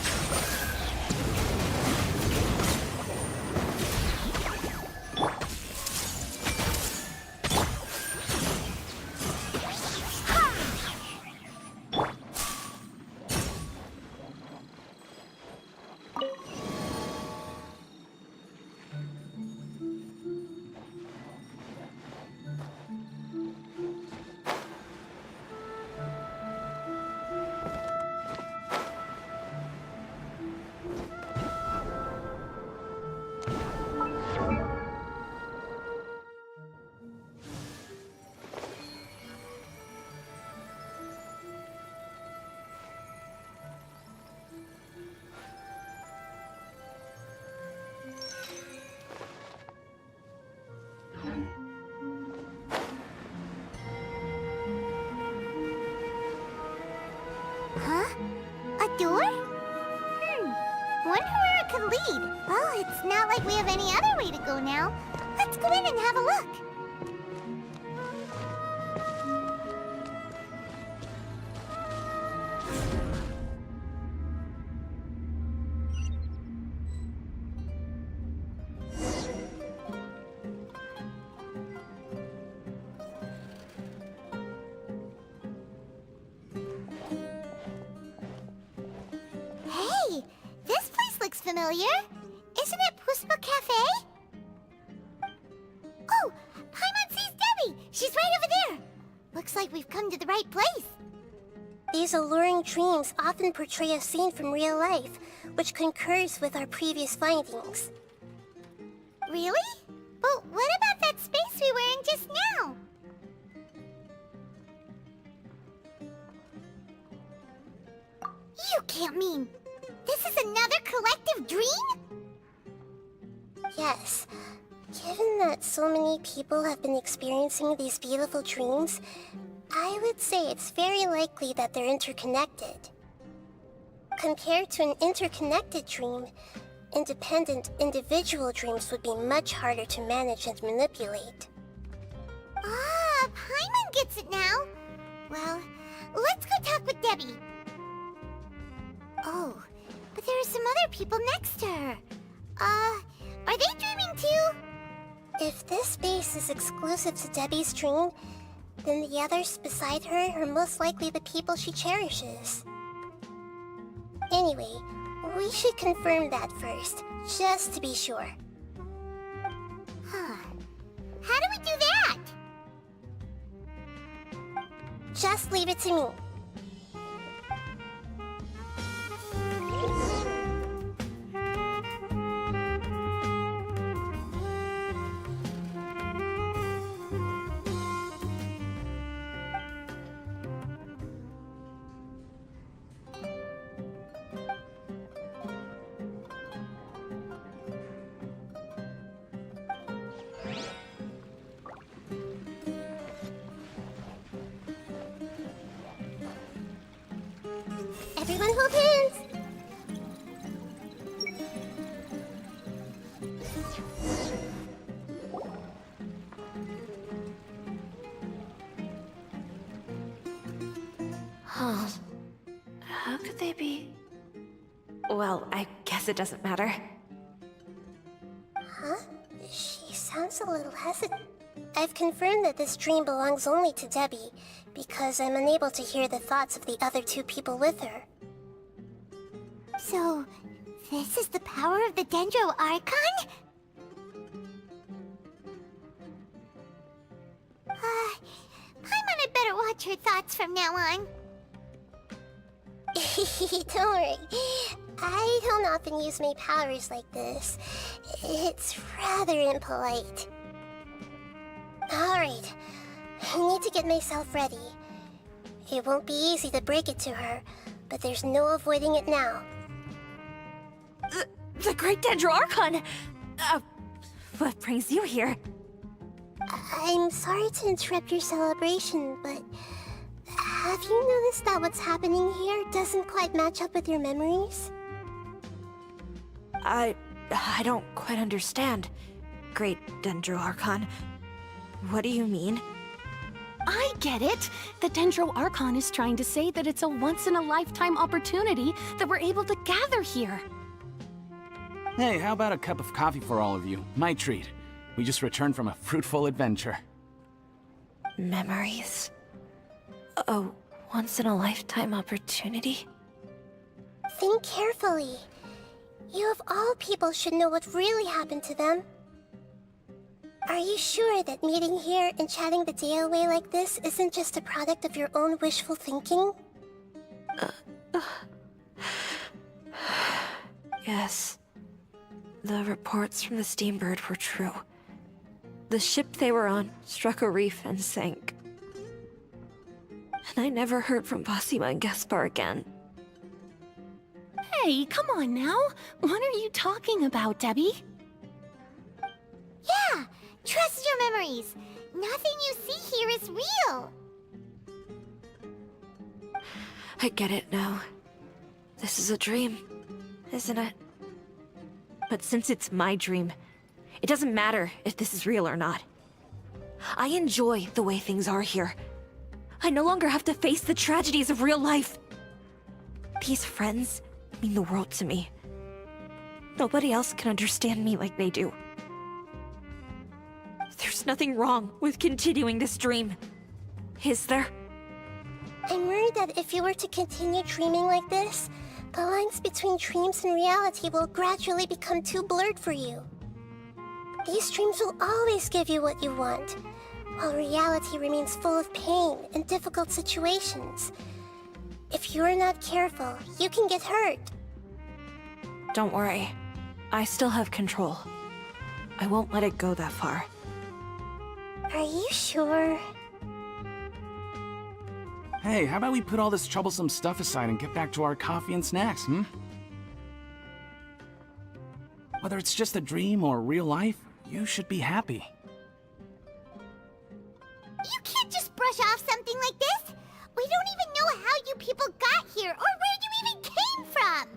Huh? A door? Wonder where it could lead. Well, it's not like we have any other way to go now. Let's go in and have a look. Hey, this place looks familiar. Isn't it Puspa Cafe? Oh, Paimon sees Debbie. She's right over there. Looks like we've come to the right place. These alluring dreams often portray a scene from real life, which concurs with our previous findings. Really? But what about that space we were in just now? You can't mean... this is another collective dream? Yes. Given that so many people have been experiencing these beautiful dreams, I would say it's very likely that they're interconnected. Compared to an interconnected dream, independent individual dreams would be much harder to manage and manipulate. Ah, Paimon gets it now. Well, let's go talk with Debbie. Oh, but there are some other people next to her. Are they dreaming too? If this space is exclusive to Debbie's dream, then the others beside her are most likely the people she cherishes. Anyway, we should confirm that first, just to be sure. Huh. How do we do that? Just leave it to me. Everyone hold hands! Huh. How could they be? Well, I guess it doesn't matter. Huh? She sounds a little hesitant. I've confirmed that this dream belongs only to Debbie, because I'm unable to hear the thoughts of the other two people with her. So, this is the power of the Dendro Archon? Paimon had better watch her thoughts from now on. Don't worry. I don't often use my powers like this. It's rather impolite. Alright. I need to get myself ready. It won't be easy to break it to her, but there's no avoiding it now. The Great Dendro Archon! What brings you here? I'm sorry to interrupt your celebration, but have you noticed that what's happening here doesn't quite match up with your memories? I don't quite understand, Great Dendro Archon. What do you mean? I get it! The Dendro Archon is trying to say that it's a once-in-a-lifetime opportunity that we're able to gather here. Hey, how about a cup of coffee for all of you? My treat. We just returned from a fruitful adventure. Memories. A once-in-a-lifetime opportunity? Think carefully. You of all people should know what really happened to them. Are you sure that meeting here and chatting the day away like this isn't just a product of your own wishful thinking? Yes. The reports from the Steambird were true. The ship they were on struck a reef and sank. And I never heard from Basima and Gaspar again. Hey, come on now! What are you talking about, Debbie? Yeah! Trust your memories! Nothing you see here is real! I get it now. This is a dream, isn't it? But since it's my dream, it doesn't matter if this is real or not. I enjoy the way things are here. I no longer have to face the tragedies of real life. These friends mean the world to me. Nobody else can understand me like they do. There's nothing wrong with continuing this dream. Is there? I'm worried that if you were to continue dreaming like this, the lines between dreams and reality will gradually become too blurred for you. These dreams will always give you what you want, while reality remains full of pain and difficult situations. If you're not careful, you can get hurt. Don't worry. I still have control. I won't let it go that far. Are you sure? Hey, how about we put all this troublesome stuff aside and get back to our coffee and snacks, hmm? Whether it's just a dream or real life, you should be happy. You can't just brush off something like this! We don't even know how you people got here, or where you even came from!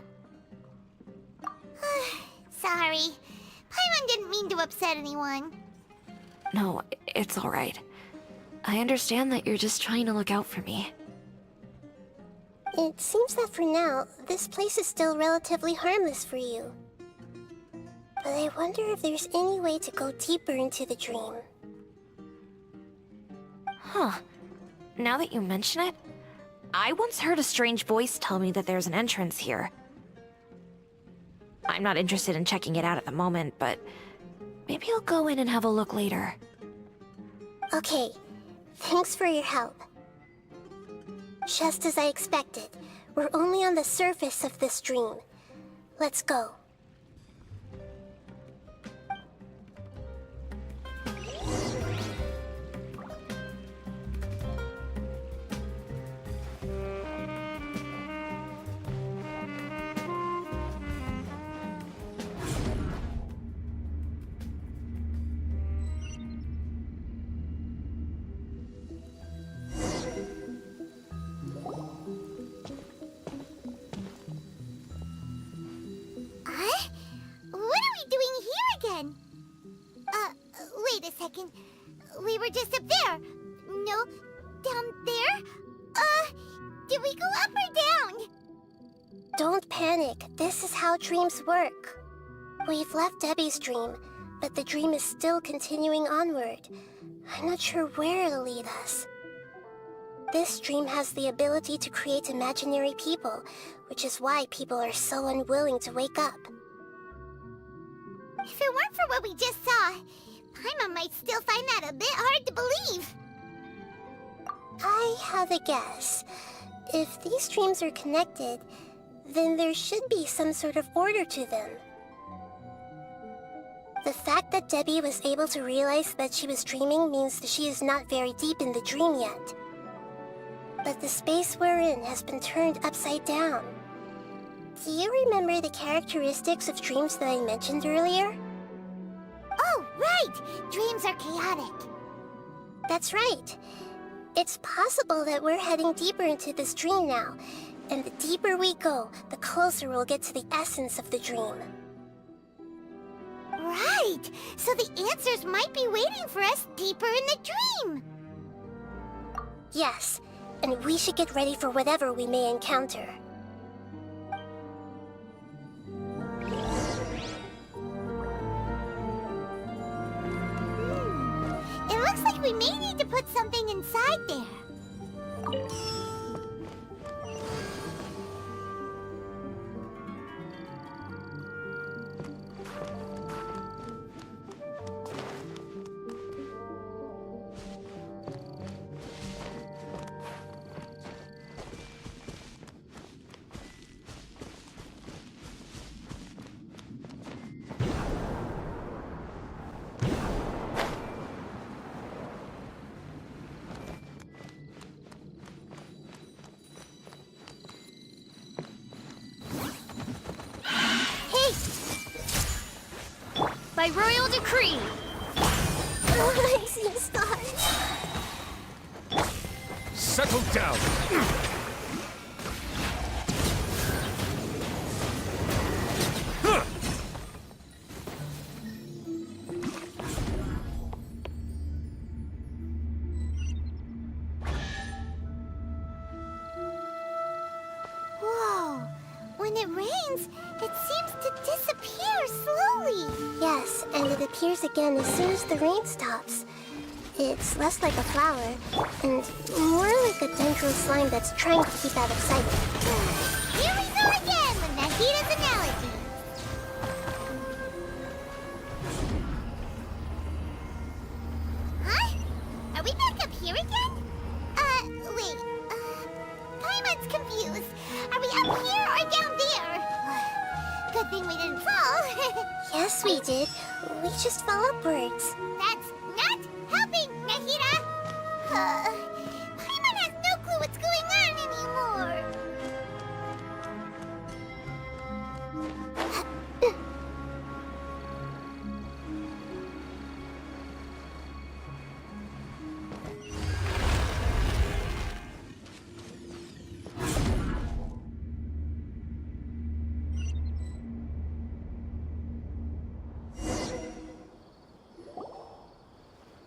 Sorry. Paimon didn't mean to upset anyone. No, it's alright. I understand that you're just trying to look out for me. It seems that for now, this place is still relatively harmless for you. But I wonder if there's any way to go deeper into the dream. Huh. Now that you mention it, I once heard a strange voice tell me that there's an entrance here. I'm not interested in checking it out at the moment, but maybe I'll go in and have a look later. Okay, thanks for your help. Just as I expected, we're only on the surface of this dream. Let's go. What are we doing here again? Wait a second. We were just up there. No, down there? Did we go up or down? Don't panic. This is how dreams work. We've left Debbie's dream, but the dream is still continuing onward. I'm not sure where it'll lead us. This dream has the ability to create imaginary people, which is why people are so unwilling to wake up. If it weren't for what we just saw, Paimon might still find that a bit hard to believe. I have a guess. If these dreams are connected, then there should be some sort of order to them. The fact that Debbie was able to realize that she was dreaming means that she is not very deep in the dream yet. But the space we're in has been turned upside down. Do you remember the characteristics of dreams that I mentioned earlier? Oh, right! Dreams are chaotic. That's right. It's possible that we're heading deeper into this dream now, and the deeper we go, the closer we'll get to the essence of the dream. Right! So the answers might be waiting for us deeper in the dream! Yes, and we should get ready for whatever we may encounter. It looks like we may need to put something inside there. By royal decree! Oh, I see stars. Settle down! Whoa! When it rains, it seems to disappear slowly. Yes, and it appears again as soon as the rain stops. It's less like a flower, and more like a dendro slime that's trying to keep out of sight. Here we go again with Nahida's analogy. Huh? Are we back up here again? Wait. Paimon's confused. Are we up here or down there? Good thing we didn't fall. Yes, we did. We just fell upwards. That's not helping, Nahida! Paimon has no clue what's going on anymore.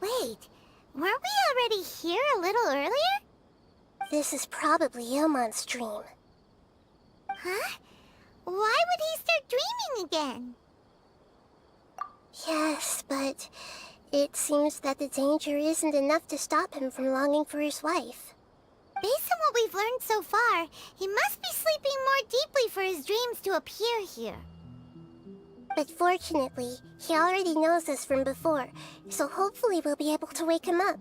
Wait, weren't we already here a little earlier? This is probably Ilmon's dream. Huh? Why would he start dreaming again? Yes, but it seems that the danger isn't enough to stop him from longing for his wife. Based on what we've learned so far, he must be sleeping more deeply for his dreams to appear here. But fortunately, he already knows us from before, so hopefully we'll be able to wake him up.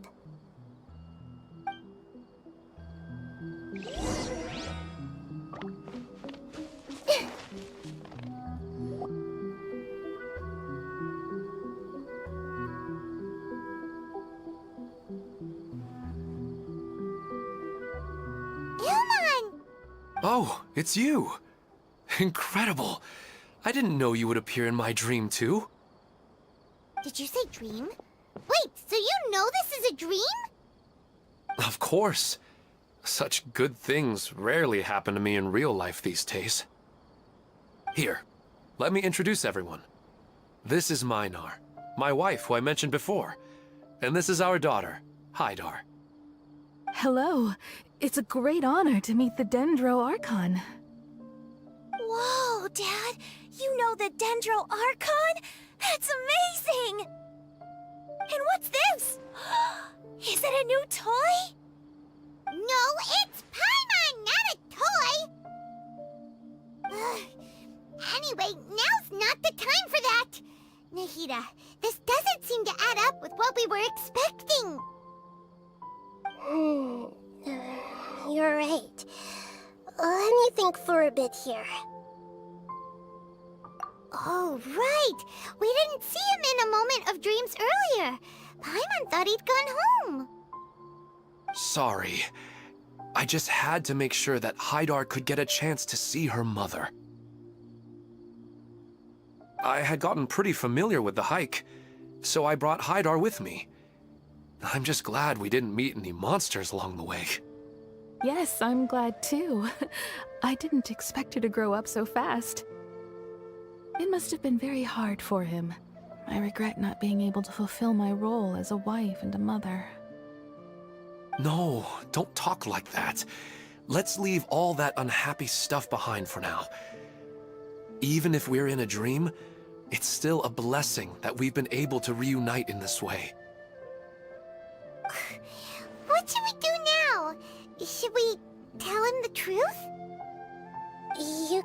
Ilmon! Oh, it's you! Incredible! I didn't know you would appear in my dream, too. Did you say dream? Wait, so you know this is a dream? Of course. Such good things rarely happen to me in real life these days. Here, let me introduce everyone. This is Minar, my wife who I mentioned before. And this is our daughter, Hydar. Hello. It's a great honor to meet the Dendro Archon. Whoa, Dad! You know the Dendro Archon? That's amazing! And what's this? Is it a new toy? No, it's Paimon, not a toy! Anyway, now's not the time for that! Nahida, this doesn't seem to add up with what we were expecting. You're right. Let me think for a bit here. Oh, right! We didn't see him in a moment of dreams earlier. Paimon thought he'd gone home. Sorry. I just had to make sure that Haidar could get a chance to see her mother. I had gotten pretty familiar with the hike, so I brought Haidar with me. I'm just glad we didn't meet any monsters along the way. Yes, I'm glad too. I didn't expect her to grow up so fast. It must have been very hard for him. I regret not being able to fulfill my role as a wife and a mother. No, don't talk like that. Let's leave all that unhappy stuff behind for now. Even if we're in a dream, it's still a blessing that we've been able to reunite in this way. What should we do now? Should we tell him the truth? You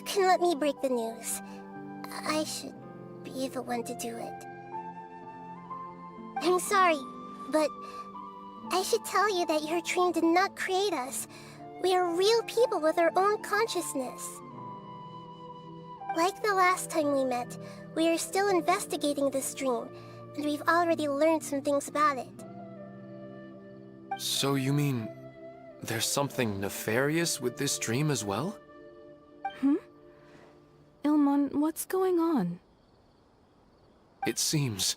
can let me break the news. I should be the one to do it. I'm sorry, but I should tell you that your dream did not create us. We are real people with our own consciousness. Like the last time we met, we are still investigating this dream, and we've already learned some things about it. So you mean there's something nefarious with this dream as well? Ilmon, what's going on? It seems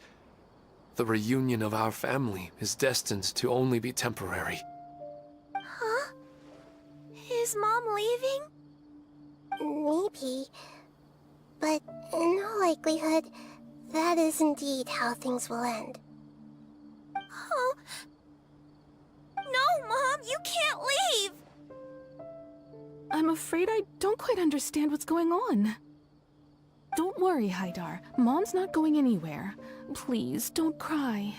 the reunion of our family is destined to only be temporary. Huh? Is Mom leaving? Maybe. But in all likelihood, that is indeed how things will end. Oh. No, Mom, you can't leave! I'm afraid I don't quite understand what's going on. Don't worry, Haidar. Mom's not going anywhere. Please, don't cry.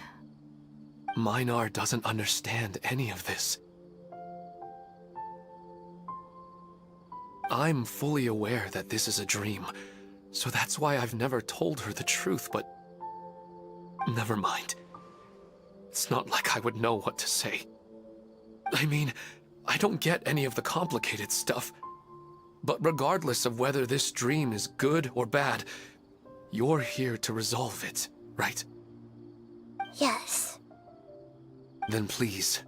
Minar doesn't understand any of this. I'm fully aware that this is a dream, so that's why I've never told her the truth, but... never mind. It's not like I would know what to say. I mean, I don't get any of the complicated stuff. But regardless of whether this dream is good or bad, you're here to resolve it, right? Yes. Then please,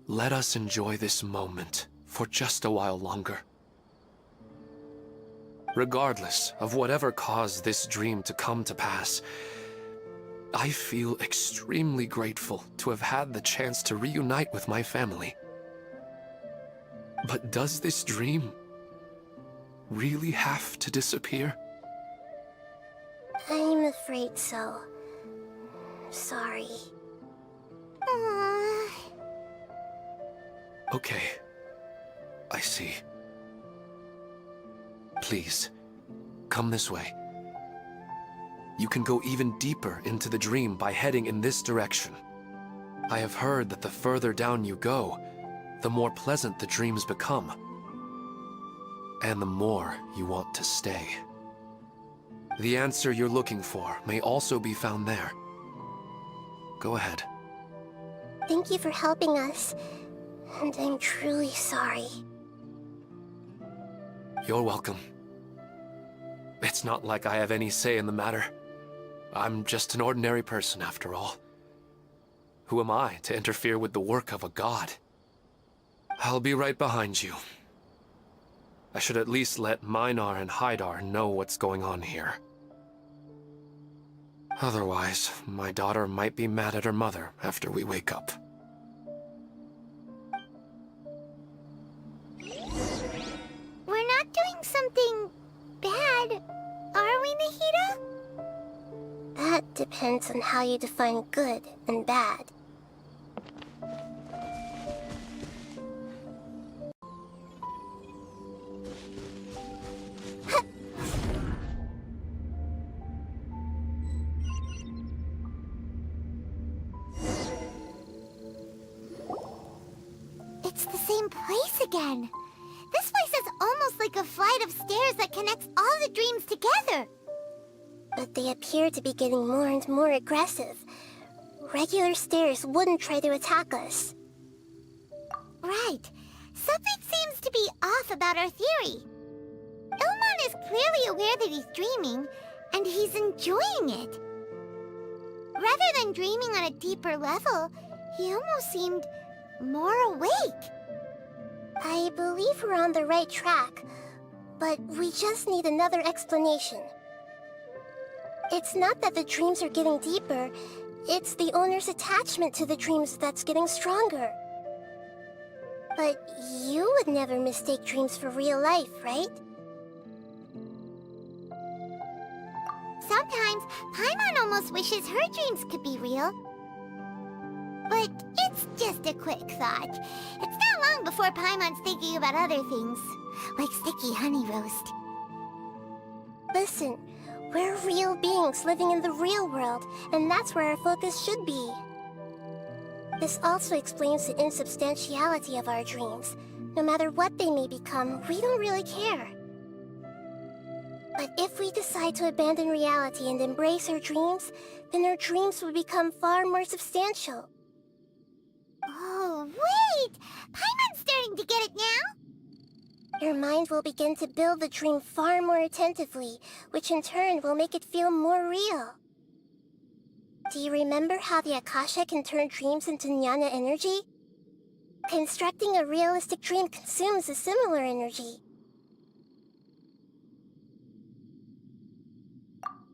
let us enjoy this moment for just a while longer. Regardless of whatever caused this dream to come to pass, I feel extremely grateful to have had the chance to reunite with my family. But does this dream really have to disappear? I'm afraid so. Sorry. Okay. I see. Please, come this way. You can go even deeper into the dream by heading in this direction. I have heard that the further down you go, the more pleasant the dreams become. And the more you want to stay. The answer you're looking for may also be found there. Go ahead. Thank you for helping us. And I'm truly sorry. You're welcome. It's not like I have any say in the matter. I'm just an ordinary person, after all. Who am I to interfere with the work of a god? I'll be right behind you. I should at least let Minar and Haidar know what's going on here. Otherwise, my daughter might be mad at her mother after we wake up. We're not doing something bad, are we, Nahida? That depends on how you define good and bad. again. This place is almost like a flight of stairs that connects all the dreams together. But they appear to be getting more and more aggressive. Regular stairs wouldn't try to attack us. Right. Something seems to be off about our theory. Ilmon is clearly aware that he's dreaming, and he's enjoying it. Rather than dreaming on a deeper level, he almost seemed more awake. I believe we're on the right track, but we just need another explanation. It's not that the dreams are getting deeper, it's the owner's attachment to the dreams that's getting stronger. But you would never mistake dreams for real life, right? Sometimes, Paimon almost wishes her dreams could be real. But it's just a quick thought. It's not long before Paimon's thinking about other things, like sticky honey roast. Listen, we're real beings living in the real world, and that's where our focus should be. This also explains the insubstantiality of our dreams. No matter what they may become, we don't really care. But if we decide to abandon reality and embrace our dreams, then our dreams would become far more substantial. Oh, wait! Paimon's starting to get it now! Your mind will begin to build the dream far more attentively, which in turn will make it feel more real. Do you remember how the Akasha can turn dreams into jnana energy? Constructing a realistic dream consumes a similar energy.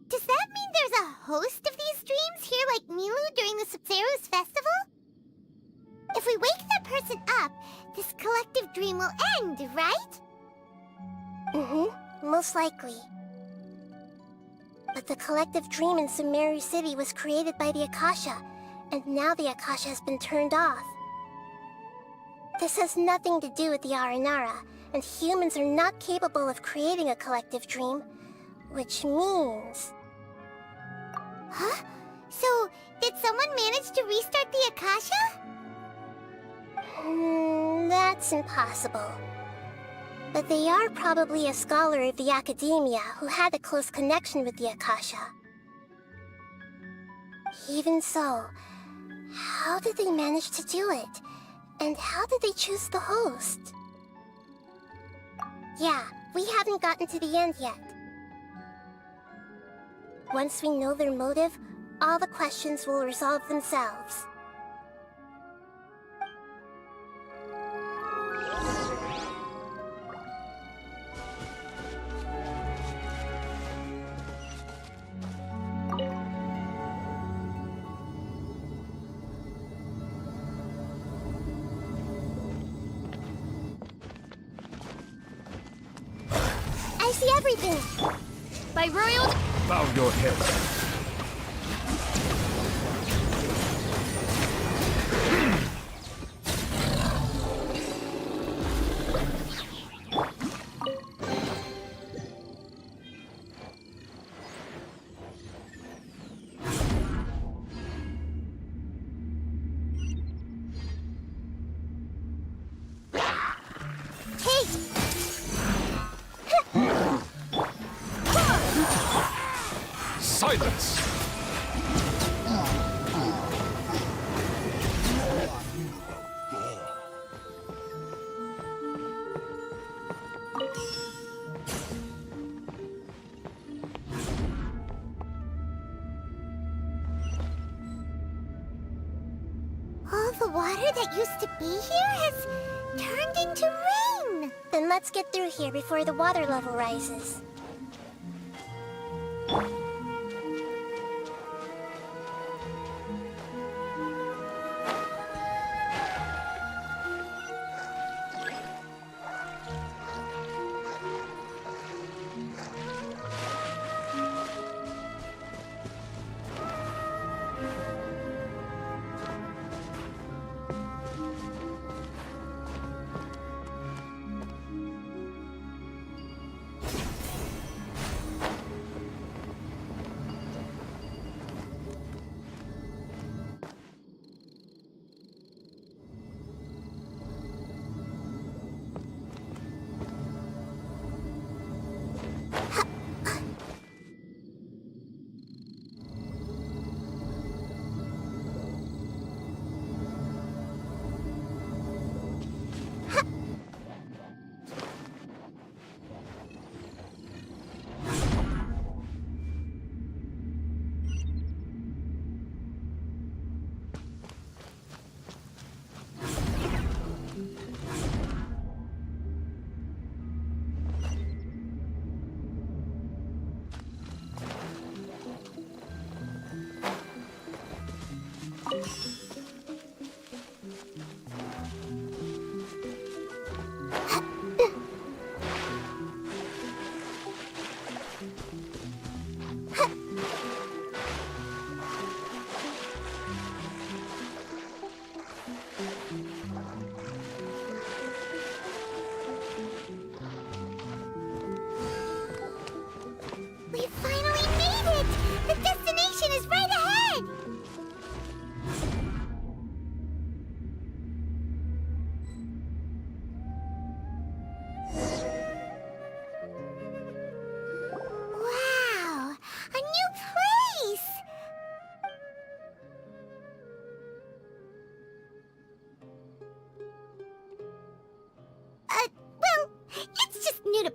Does that mean there's a host of these dreams here like Milu during the Subzero's festival? If we wake that person up, this collective dream will end, right? Most likely. But the collective dream in Sumeru City was created by the Akasha, and now the Akasha has been turned off. This has nothing to do with the Aranara, and humans are not capable of creating a collective dream, which means... Huh? So, did someone manage to restart the Akasha? That's impossible. But they are probably a scholar of the Academia who had a close connection with the Akasha. Even so, how did they manage to do it? And how did they choose the host? Yeah, we haven't gotten to the end yet. Once we know their motive, all the questions will resolve themselves. I see everything! By royal... Bow your head. Silence! All the water that used to be here has turned into rain! Then let's get through here before the water level rises.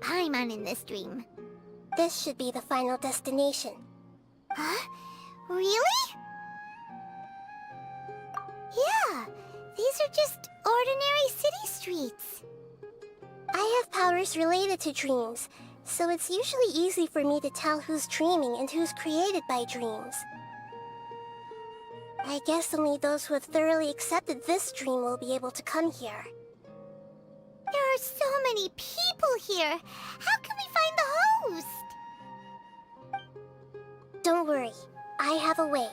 Paimon in this dream. This should be the final destination. Huh? Really? Yeah, these are just ordinary city streets. I have powers related to dreams, so it's usually easy for me to tell who's dreaming and who's created by dreams. I guess only those who have thoroughly accepted this dream will be able to come here. There are so many people here. How can we find the host? Don't worry, I have a way.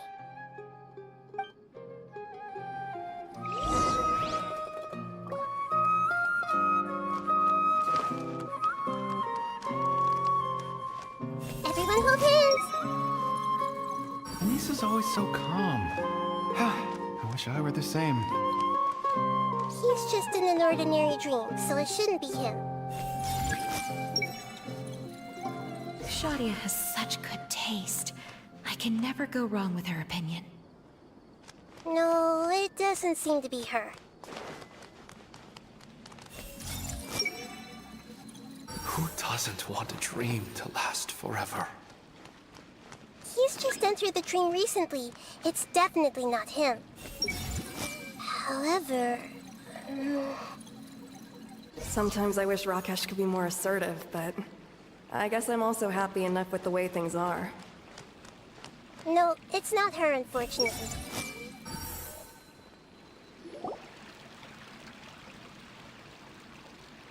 Everyone hold hands! Lisa's always so calm. I wish I were the same. He's just in an ordinary dream, so it shouldn't be him. Shadia has such good taste. I can never go wrong with her opinion. No, it doesn't seem to be her. Who doesn't want a dream to last forever? He's just entered the dream recently. It's definitely not him. However... Sometimes I wish Rakesh could be more assertive, but... I guess I'm also happy enough with the way things are. No, it's not her, unfortunately.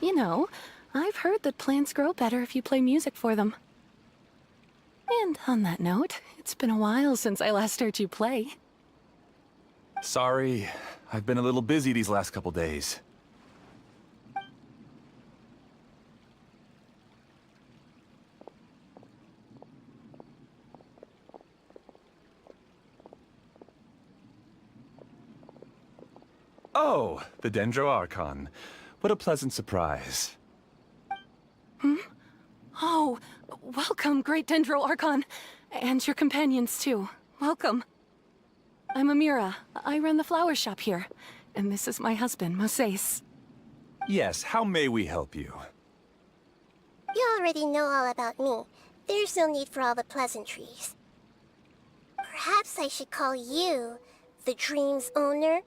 You know, I've heard that plants grow better if you play music for them. And on that note, it's been a while since I last heard you play. Sorry, I've been a little busy these last couple days. Oh, the Dendro Archon. What a pleasant surprise. Oh, welcome, Great Dendro Archon. And your companions, too. Welcome. I'm Amira. I run the flower shop here. And this is my husband, Moses. Yes, how may we help you? You already know all about me. There's no need for all the pleasantries. Perhaps I should call you the dream's owner?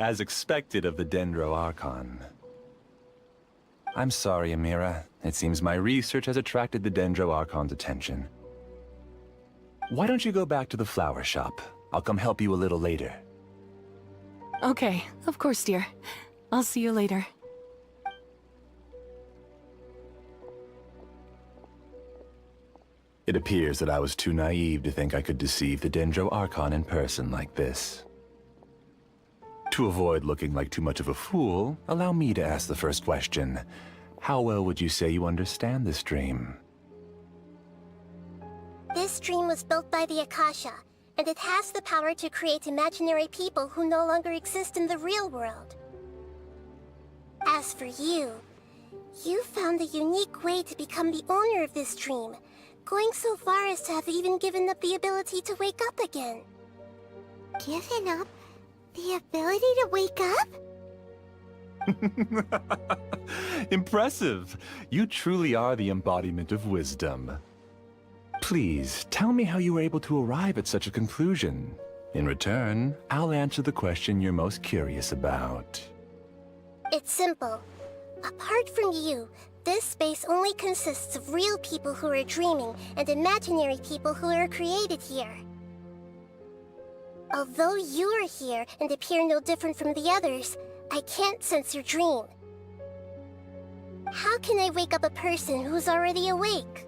As expected of the Dendro Archon. I'm sorry, Amira. It seems my research has attracted the Dendro Archon's attention. Why don't you go back to the flower shop? I'll come help you a little later. Okay, of course, dear. I'll see you later. It appears that I was too naive to think I could deceive the Dendro Archon in person like this. To avoid looking like too much of a fool, allow me to ask the first question. How well would you say you understand this dream? This dream was built by the Akasha, and it has the power to create imaginary people who no longer exist in the real world. As for you, you found a unique way to become the owner of this dream, going so far as to have even given up the ability to wake up again. Given up the ability to wake up? Impressive! You truly are the embodiment of wisdom. Please, tell me how you were able to arrive at such a conclusion. In return, I'll answer the question you're most curious about. It's simple. Apart from you, this space only consists of real people who are dreaming and imaginary people who are created here. Although you are here and appear no different from the others, I can't sense your dream. How can I wake up a person who's already awake?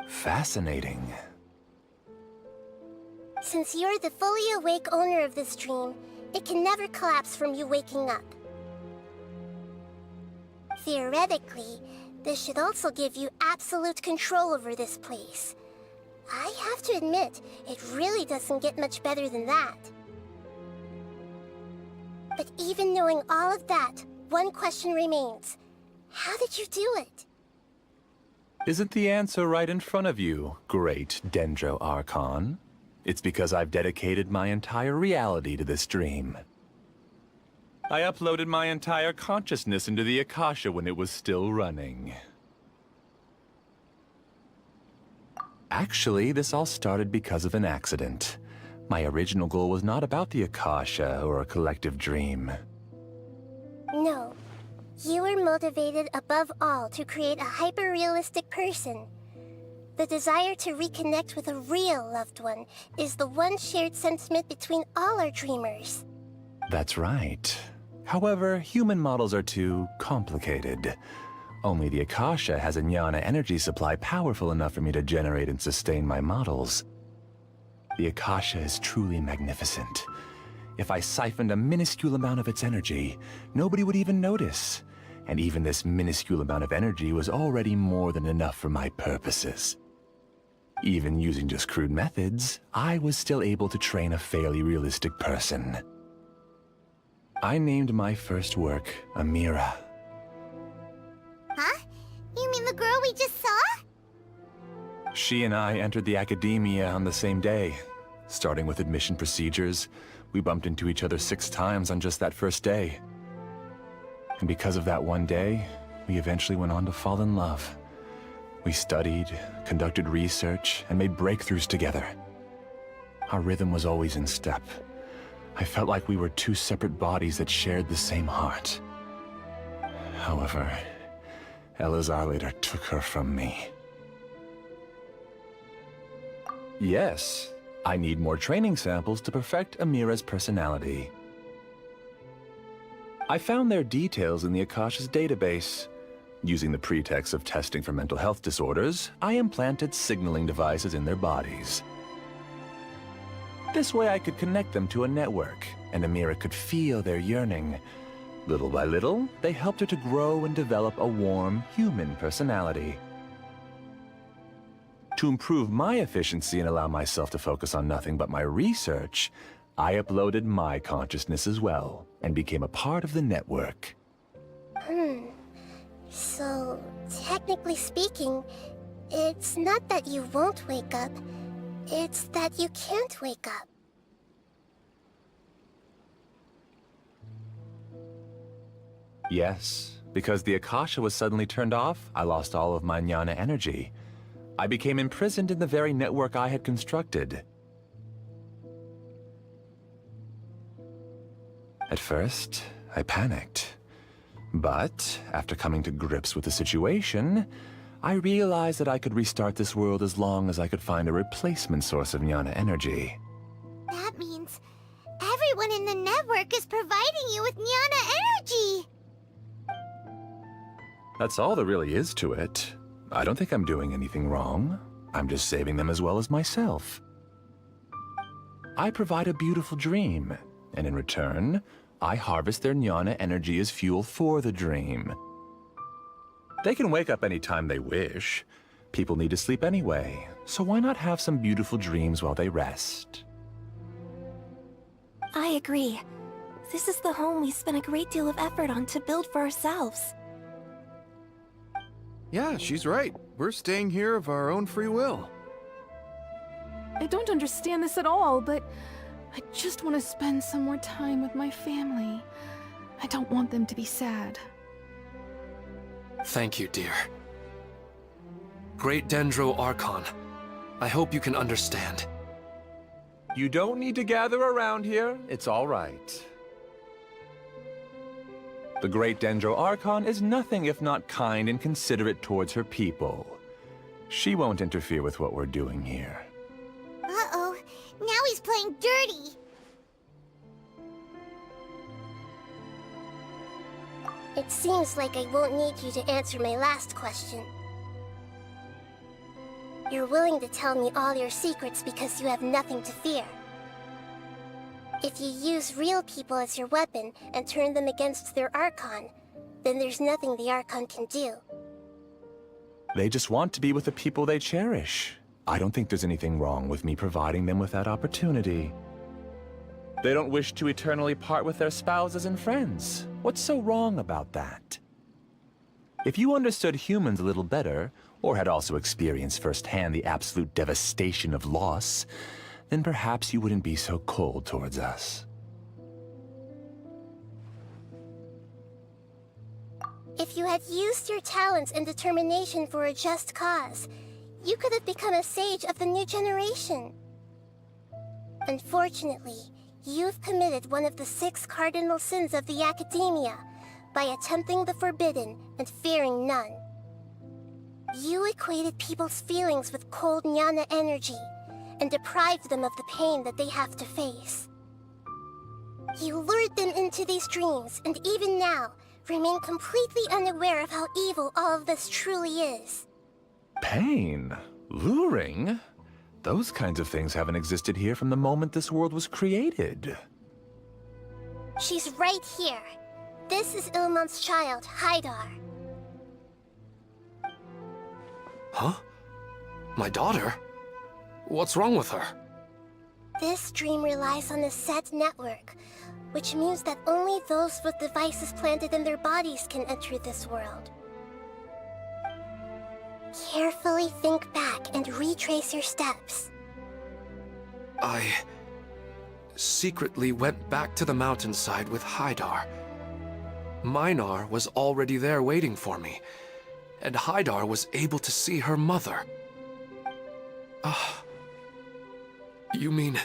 Fascinating. Since you're the fully awake owner of this dream, it can never collapse from you waking up. Theoretically, this should also give you absolute control over this place. I have to admit, it really doesn't get much better than that. But even knowing all of that, one question remains. How did you do it? Isn't the answer right in front of you, great Dendro Archon? It's because I've dedicated my entire reality to this dream. I uploaded my entire consciousness into the Akasha when it was still running. Actually, this all started because of an accident. My original goal was not about the Akasha or a collective dream. No. You were motivated above all to create a hyper-realistic person. The desire to reconnect with a real loved one is the one shared sentiment between all our dreamers. That's right. However, human models are too complicated. Only the Akasha has a jnana energy supply powerful enough for me to generate and sustain my models. The Akasha is truly magnificent. If I siphoned a minuscule amount of its energy, nobody would even notice. And even this minuscule amount of energy was already more than enough for my purposes. Even using just crude methods, I was still able to train a fairly realistic person. I named my first work Amira. Huh? You mean the girl we just saw? She and I entered the academia on the same day. Starting with admission procedures, we bumped into each other 6 times on just that first day. And because of that one day, we eventually went on to fall in love. We studied, conducted research, and made breakthroughs together. Our rhythm was always in step. I felt like we were 2 separate bodies that shared the same heart. However, Elazar later took her from me. Yes, I need more training samples to perfect Amira's personality. I found their details in the Akasha's database. Using the pretext of testing for mental health disorders, I implanted signaling devices in their bodies. This way I could connect them to a network, and Amira could feel their yearning. Little by little, they helped her to grow and develop a warm, human personality. To improve my efficiency and allow myself to focus on nothing but my research, I uploaded my consciousness as well, and became a part of the network. So, technically speaking, it's not that you won't wake up, it's that you can't wake up. Yes, because the Akasha was suddenly turned off, I lost all of my jnana energy. I became imprisoned in the very network I had constructed. At first, I panicked. But, after coming to grips with the situation, I realized that I could restart this world as long as I could find a replacement source of jnana energy. That means everyone in the network is providing you with jnana energy! That's all there really is to it. I don't think I'm doing anything wrong. I'm just saving them as well as myself. I provide a beautiful dream, and in return, I harvest their jnana energy as fuel for the dream. They can wake up anytime they wish. People need to sleep anyway, so why not have some beautiful dreams while they rest? I agree. This is the home we spent a great deal of effort on to build for ourselves. Yeah, she's right. We're staying here of our own free will. I don't understand this at all, but I just want to spend some more time with my family. I don't want them to be sad. Thank you, dear. Great Dendro Archon, I hope you can understand. You don't need to gather around here. It's all right. The Great Dendro Archon is nothing if not kind and considerate towards her people. She won't interfere with what we're doing here. Uh-oh, now he's playing dirty! It seems like I won't need you to answer my last question. You're willing to tell me all your secrets because you have nothing to fear. If you use real people as your weapon and turn them against their Archon, then there's nothing the Archon can do. They just want to be with the people they cherish. I don't think there's anything wrong with me providing them with that opportunity. They don't wish to eternally part with their spouses and friends. What's so wrong about that? If you understood humans a little better, or had also experienced firsthand the absolute devastation of loss, then perhaps you wouldn't be so cold towards us. If you had used your talents and determination for a just cause, you could have become a sage of the new generation. Unfortunately, you've committed one of the 6 cardinal sins of the Academia by attempting the forbidden and fearing none. You equated people's feelings with cold jnana energy and deprived them of the pain that they have to face. You lured them into these dreams, and even now, remain completely unaware of how evil all of this truly is. Pain? Luring? Those kinds of things haven't existed here from the moment this world was created. She's right here. This is Ilmon's child, Haidar. Huh? My daughter? What's wrong with her? This dream relies on a set network, which means that only those with devices planted in their bodies can enter this world. Carefully think back and retrace your steps. I secretly went back to the mountainside with Haidar. Minar was already there waiting for me, and Haidar was able to see her mother. You mean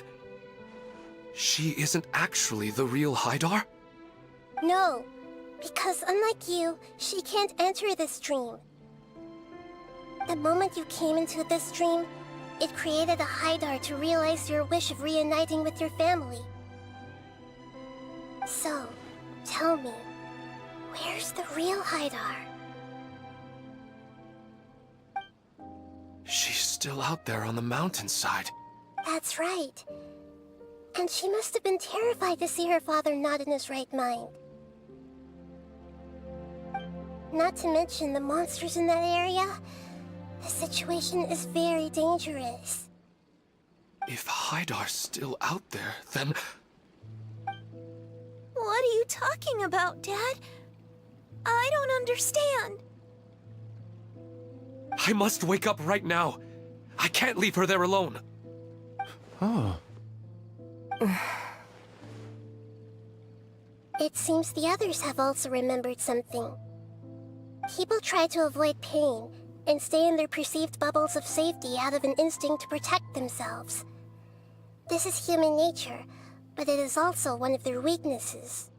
she isn't actually the real Haidar? No, because unlike you, she can't enter this dream. The moment you came into this dream, it created a Haidar to realize your wish of reuniting with your family. So, tell me, where's the real Haidar? She's still out there on the mountainside. That's right. And she must have been terrified to see her father not in his right mind. Not to mention the monsters in that area. The situation is very dangerous. If Haidar's still out there, then... What are you talking about, Dad? I don't understand. I must wake up right now. I can't leave her there alone. Oh. It seems the others have also remembered something. People try to avoid pain and stay in their perceived bubbles of safety out of an instinct to protect themselves. This is human nature, but it is also one of their weaknesses.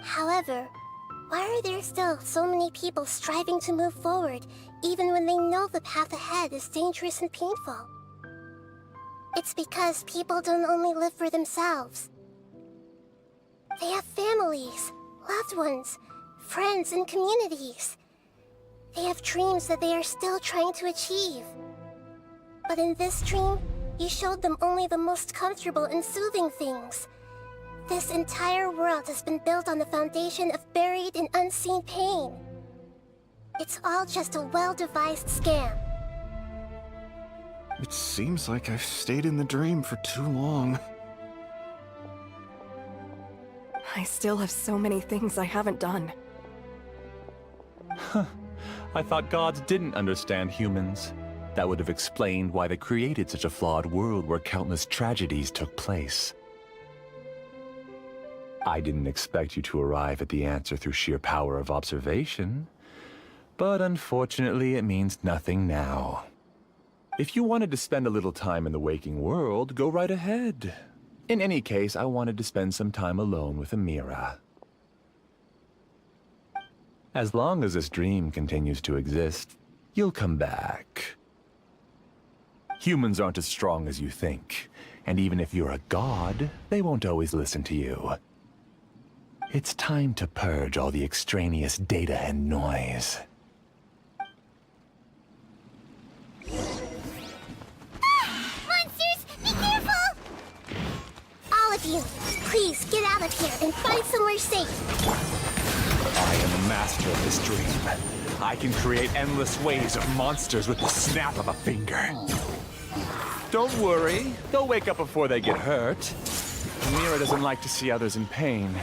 However, why are there still so many people striving to move forward, even when they know the path ahead is dangerous and painful? It's because people don't only live for themselves. They have families, loved ones, friends, and communities. They have dreams that they are still trying to achieve. But in this dream, you showed them only the most comfortable and soothing things. This entire world has been built on the foundation of buried and unseen pain. It's all just a well-devised scam. It seems like I've stayed in the dream for too long. I still have so many things I haven't done. Huh. I thought gods didn't understand humans. That would have explained why they created such a flawed world where countless tragedies took place. I didn't expect you to arrive at the answer through sheer power of observation. But unfortunately, it means nothing now. If you wanted to spend a little time in the waking world, go right ahead. In any case, I wanted to spend some time alone with Amira. As long as this dream continues to exist, you'll come back. Humans aren't as strong as you think, and even if you're a god, they won't always listen to you. It's time to purge all the extraneous data and noise. Monsters, be careful! All of you, please get out of here and find somewhere safe. I am the master of this dream. I can create endless waves of monsters with the snap of a finger. Don't worry, they'll wake up before they get hurt. Amira doesn't like to see others in pain.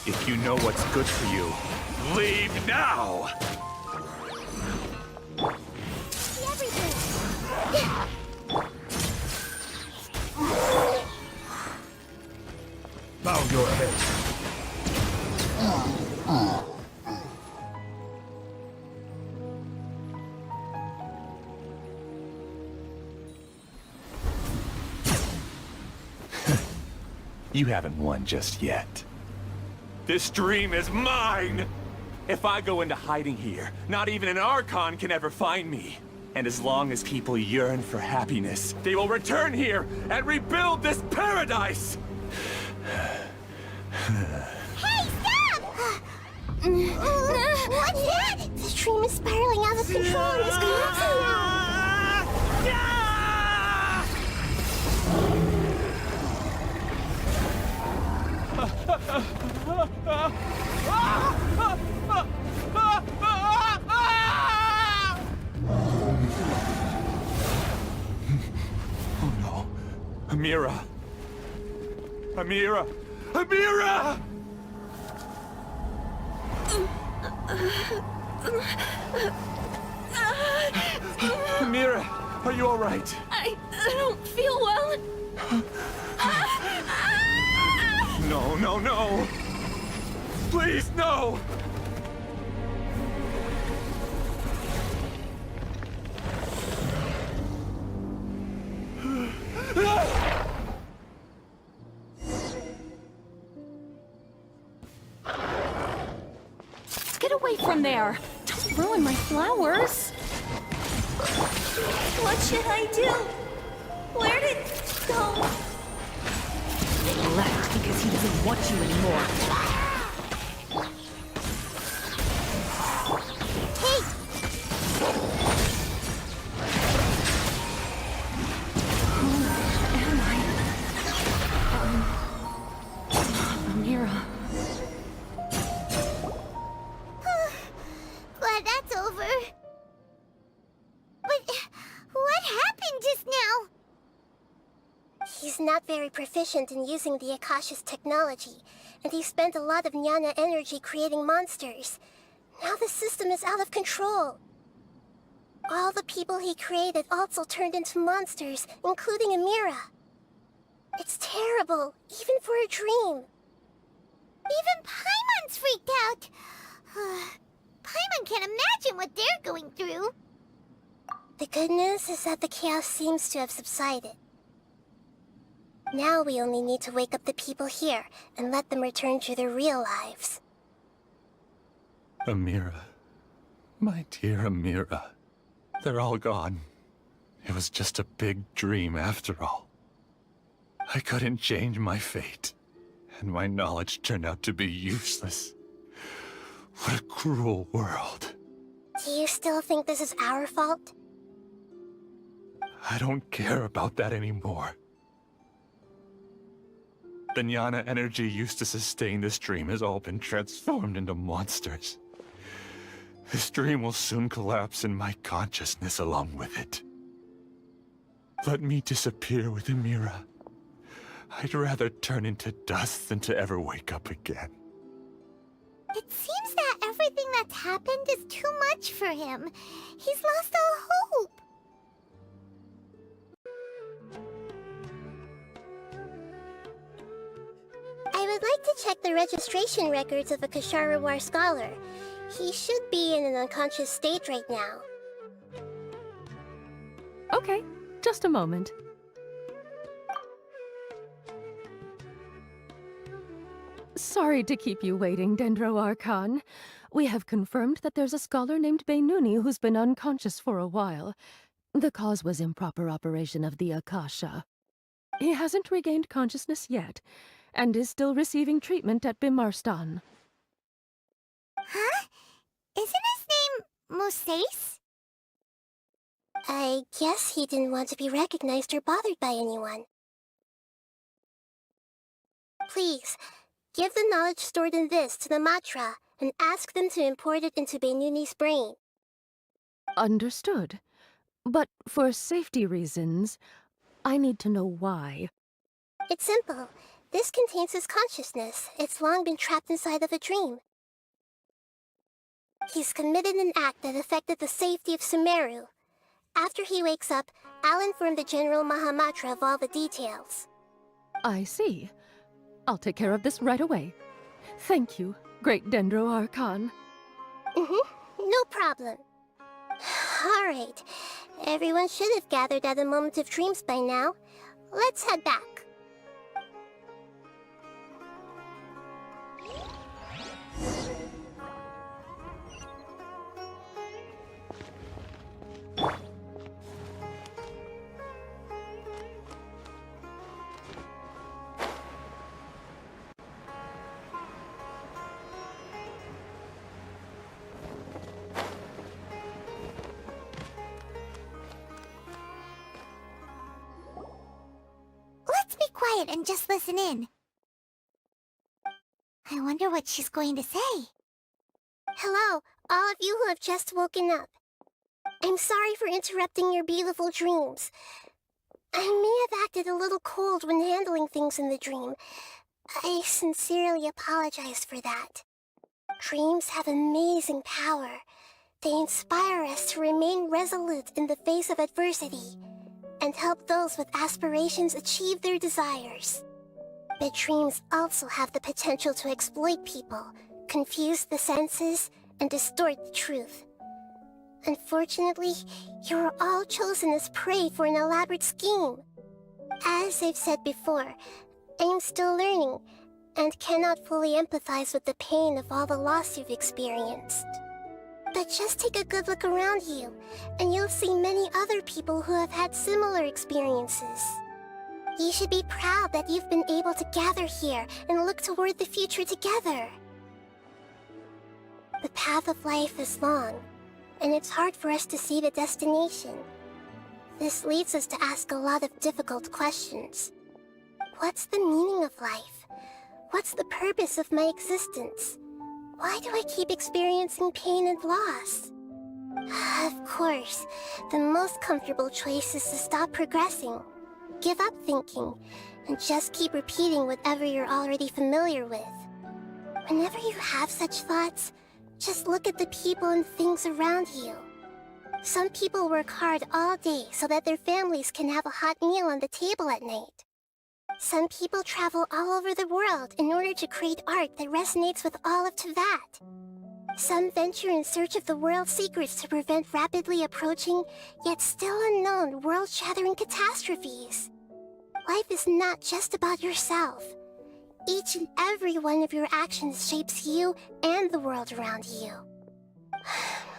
If you know what's good for you, leave now! Bow your head. You haven't won just yet. This dream is mine! If I go into hiding here, not even an Archon can ever find me. And as long as people yearn for happiness, they will return here and rebuild this paradise! Hey, stop! What's that? This dream is spiraling out of control and is collapsing now. Oh no. Amira! Amira! Amira! Amira, are you all right? I don't feel well. No, no, no! Please, no! Get away from there! Don't ruin my flowers! What should I do? Where did it go? He left because he doesn't want you anymore. Amira. Glad that's over. But what happened just now? He's not very proficient in using the Akasha's technology, and he spent a lot of Jnana energy creating monsters. Now the system is out of control. All the people he created also turned into monsters, including Amira. It's terrible, even for a dream. Even Paimon's freaked out. Paimon can't imagine what they're going through. The good news is that the chaos seems to have subsided. Now we only need to wake up the people here and let them return to their real lives. Amira. My dear Amira. They're all gone. It was just a big dream after all. I couldn't change my fate, and my knowledge turned out to be useless. What a cruel world. Do you still think this is our fault? I don't care about that anymore. The Jnana energy used to sustain this dream has all been transformed into monsters. This dream will soon collapse and my consciousness along with it. Let me disappear with Amira. I'd rather turn into dust than to ever wake up again. It seems that everything that's happened is too much for him. He's lost all hope. I would like to check the registration records of a Kashara War scholar. He should be in an unconscious state right now. Okay, just a moment. Sorry to keep you waiting, Dendro Archon. We have confirmed that there's a scholar named Beinuni who's been unconscious for a while. The cause was improper operation of the Akasha. He hasn't regained consciousness yet, and is still receiving treatment at Bimarstan. Huh? Isn't his name Moses? I guess he didn't want to be recognized or bothered by anyone. Please, give the knowledge stored in this to the Matra and ask them to import it into Beinuni's brain. Understood. But for safety reasons, I need to know why. It's simple. This contains his consciousness. It's long been trapped inside of a dream. He's committed an act that affected the safety of Sumeru. After he wakes up, I'll inform the General Mahamatra of all the details. I see. I'll take care of this right away. Thank you. Great Dendro Archon. No problem. Alright. Everyone should have gathered at a Moment of Dreams by now. Let's head back. Let's be quiet and just listen in. I wonder what she's going to say. Hello, all of you who have just woken up. I'm sorry for interrupting your beautiful dreams. I may have acted a little cold when handling things in the dream. I sincerely apologize for that. Dreams have amazing power. They inspire us to remain resolute in the face of adversity and help those with aspirations achieve their desires. But dreams also have the potential to exploit people, confuse the senses, and distort the truth. Unfortunately, you are all chosen as prey for an elaborate scheme. As I've said before, I am still learning, and cannot fully empathize with the pain of all the loss you've experienced. But just take a good look around you, and you'll see many other people who have had similar experiences. You should be proud that you've been able to gather here and look toward the future together. The path of life is long, and it's hard for us to see the destination. This leads us to ask a lot of difficult questions. What's the meaning of life? What's the purpose of my existence? Why do I keep experiencing pain and loss? Of course, the most comfortable choice is to stop progressing, give up thinking, and just keep repeating whatever you're already familiar with. Whenever you have such thoughts, just look at the people and things around you. Some people work hard all day so that their families can have a hot meal on the table at night. Some people travel all over the world in order to create art that resonates with all of Teyvat. Some venture in search of the world's secrets to prevent rapidly approaching, yet still unknown, world-shattering catastrophes. Life is not just about yourself. Each and every one of your actions shapes you and the world around you.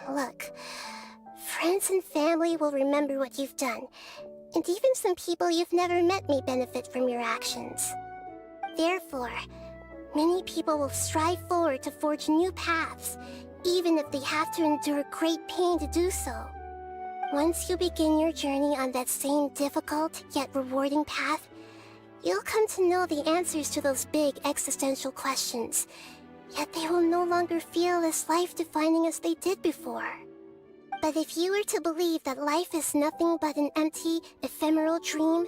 Look, friends and family will remember what you've done, and even some people you've never met may benefit from your actions. Therefore, many people will strive forward to forge new paths, even if they have to endure great pain to do so. Once you begin your journey on that same difficult yet rewarding path, you'll come to know the answers to those big existential questions, yet they will no longer feel as life-defining as they did before. But if you were to believe that life is nothing but an empty, ephemeral dream,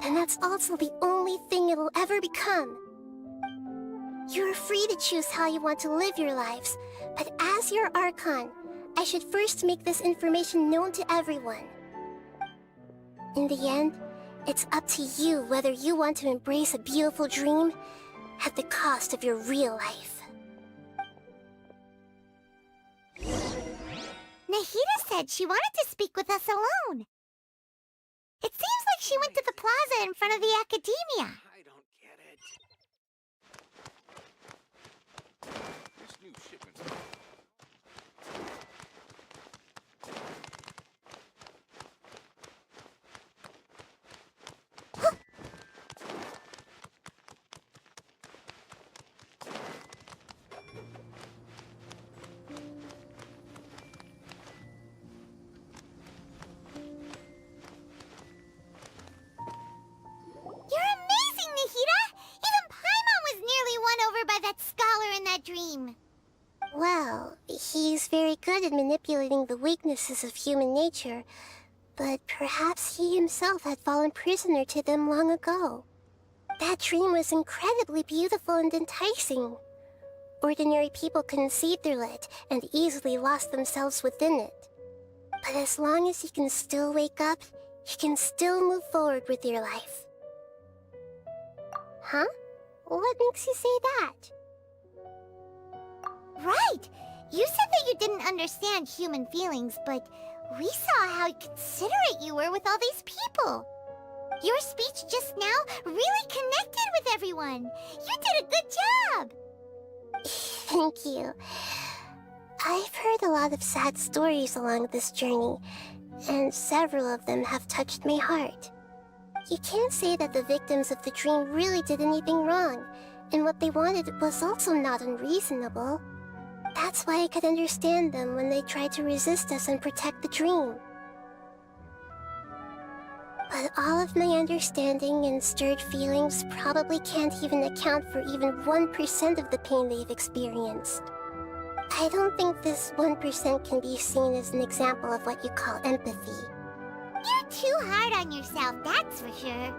then that's also the only thing it will ever become. You are free to choose how you want to live your lives, but as your Archon, I should first make this information known to everyone. In the end, it's up to you whether you want to embrace a beautiful dream at the cost of your real life. Nahida said she wanted to speak with us alone. It seems like she went to the plaza in front of the academia. I don't get it. This new shipment. You're amazing, Nahida! Even Paimon was nearly won over by that scholar in that dream. Well, he's very good at manipulating the weaknesses of human nature, but perhaps he himself had fallen prisoner to them long ago. That dream was incredibly beautiful and enticing. Ordinary people couldn't see through it and easily lost themselves within it. But as long as you can still wake up, you can still move forward with your life. Huh? What makes you say that? Right! You said that you didn't understand human feelings, but we saw how considerate you were with all these people. Your speech just now really connected with everyone. You did a good job! Thank you. I've heard a lot of sad stories along this journey, and several of them have touched my heart. You can't say that the victims of the dream really did anything wrong, and what they wanted was also not unreasonable. That's why I could understand them when they tried to resist us and protect the dream. But all of my understanding and stirred feelings probably can't even account for even 1% of the pain they've experienced. I don't think this 1% can be seen as an example of what you call empathy. You're too hard on yourself, that's for sure.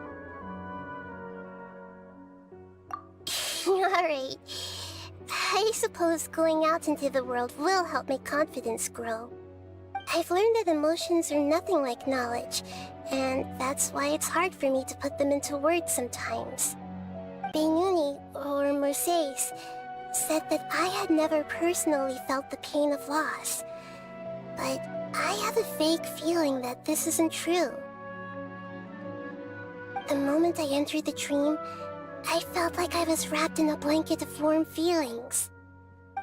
Alright. I suppose going out into the world will help my confidence grow. I've learned that emotions are nothing like knowledge, and that's why it's hard for me to put them into words sometimes. Beinuni, or Moses, said that I had never personally felt the pain of loss. But I have a vague feeling that this isn't true. The moment I entered the dream, I felt like I was wrapped in a blanket of warm feelings.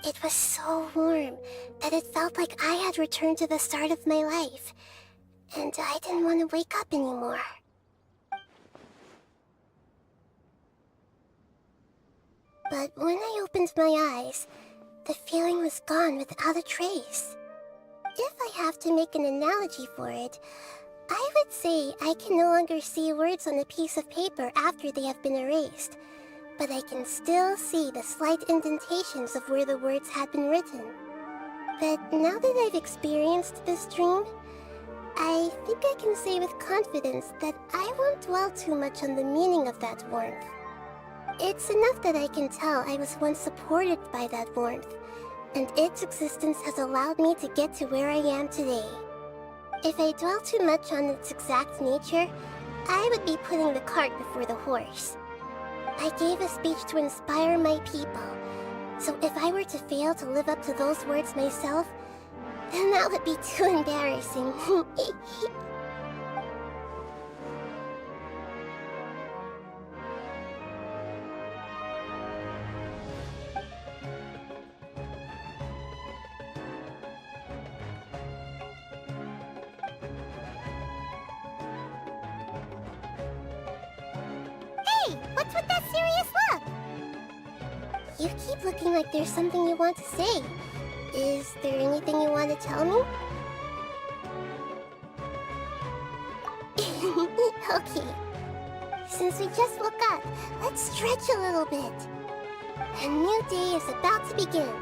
It was so warm that it felt like I had returned to the start of my life, and I didn't want to wake up anymore. But when I opened my eyes, the feeling was gone without a trace. If I have to make an analogy for it, I would say I can no longer see words on a piece of paper after they have been erased, but I can still see the slight indentations of where the words had been written. But now that I've experienced this dream, I think I can say with confidence that I won't dwell too much on the meaning of that warmth. It's enough that I can tell I was once supported by that warmth, and its existence has allowed me to get to where I am today. If I dwell too much on its exact nature, I would be putting the cart before the horse. I gave a speech to inspire my people, so if I were to fail to live up to those words myself, then that would be too embarrassing. Hey, what's with that serious look? You keep looking like there's something you want to say. Is there anything you want to tell me? Okay. Since we just woke up, let's stretch a little bit. A new day is about to begin.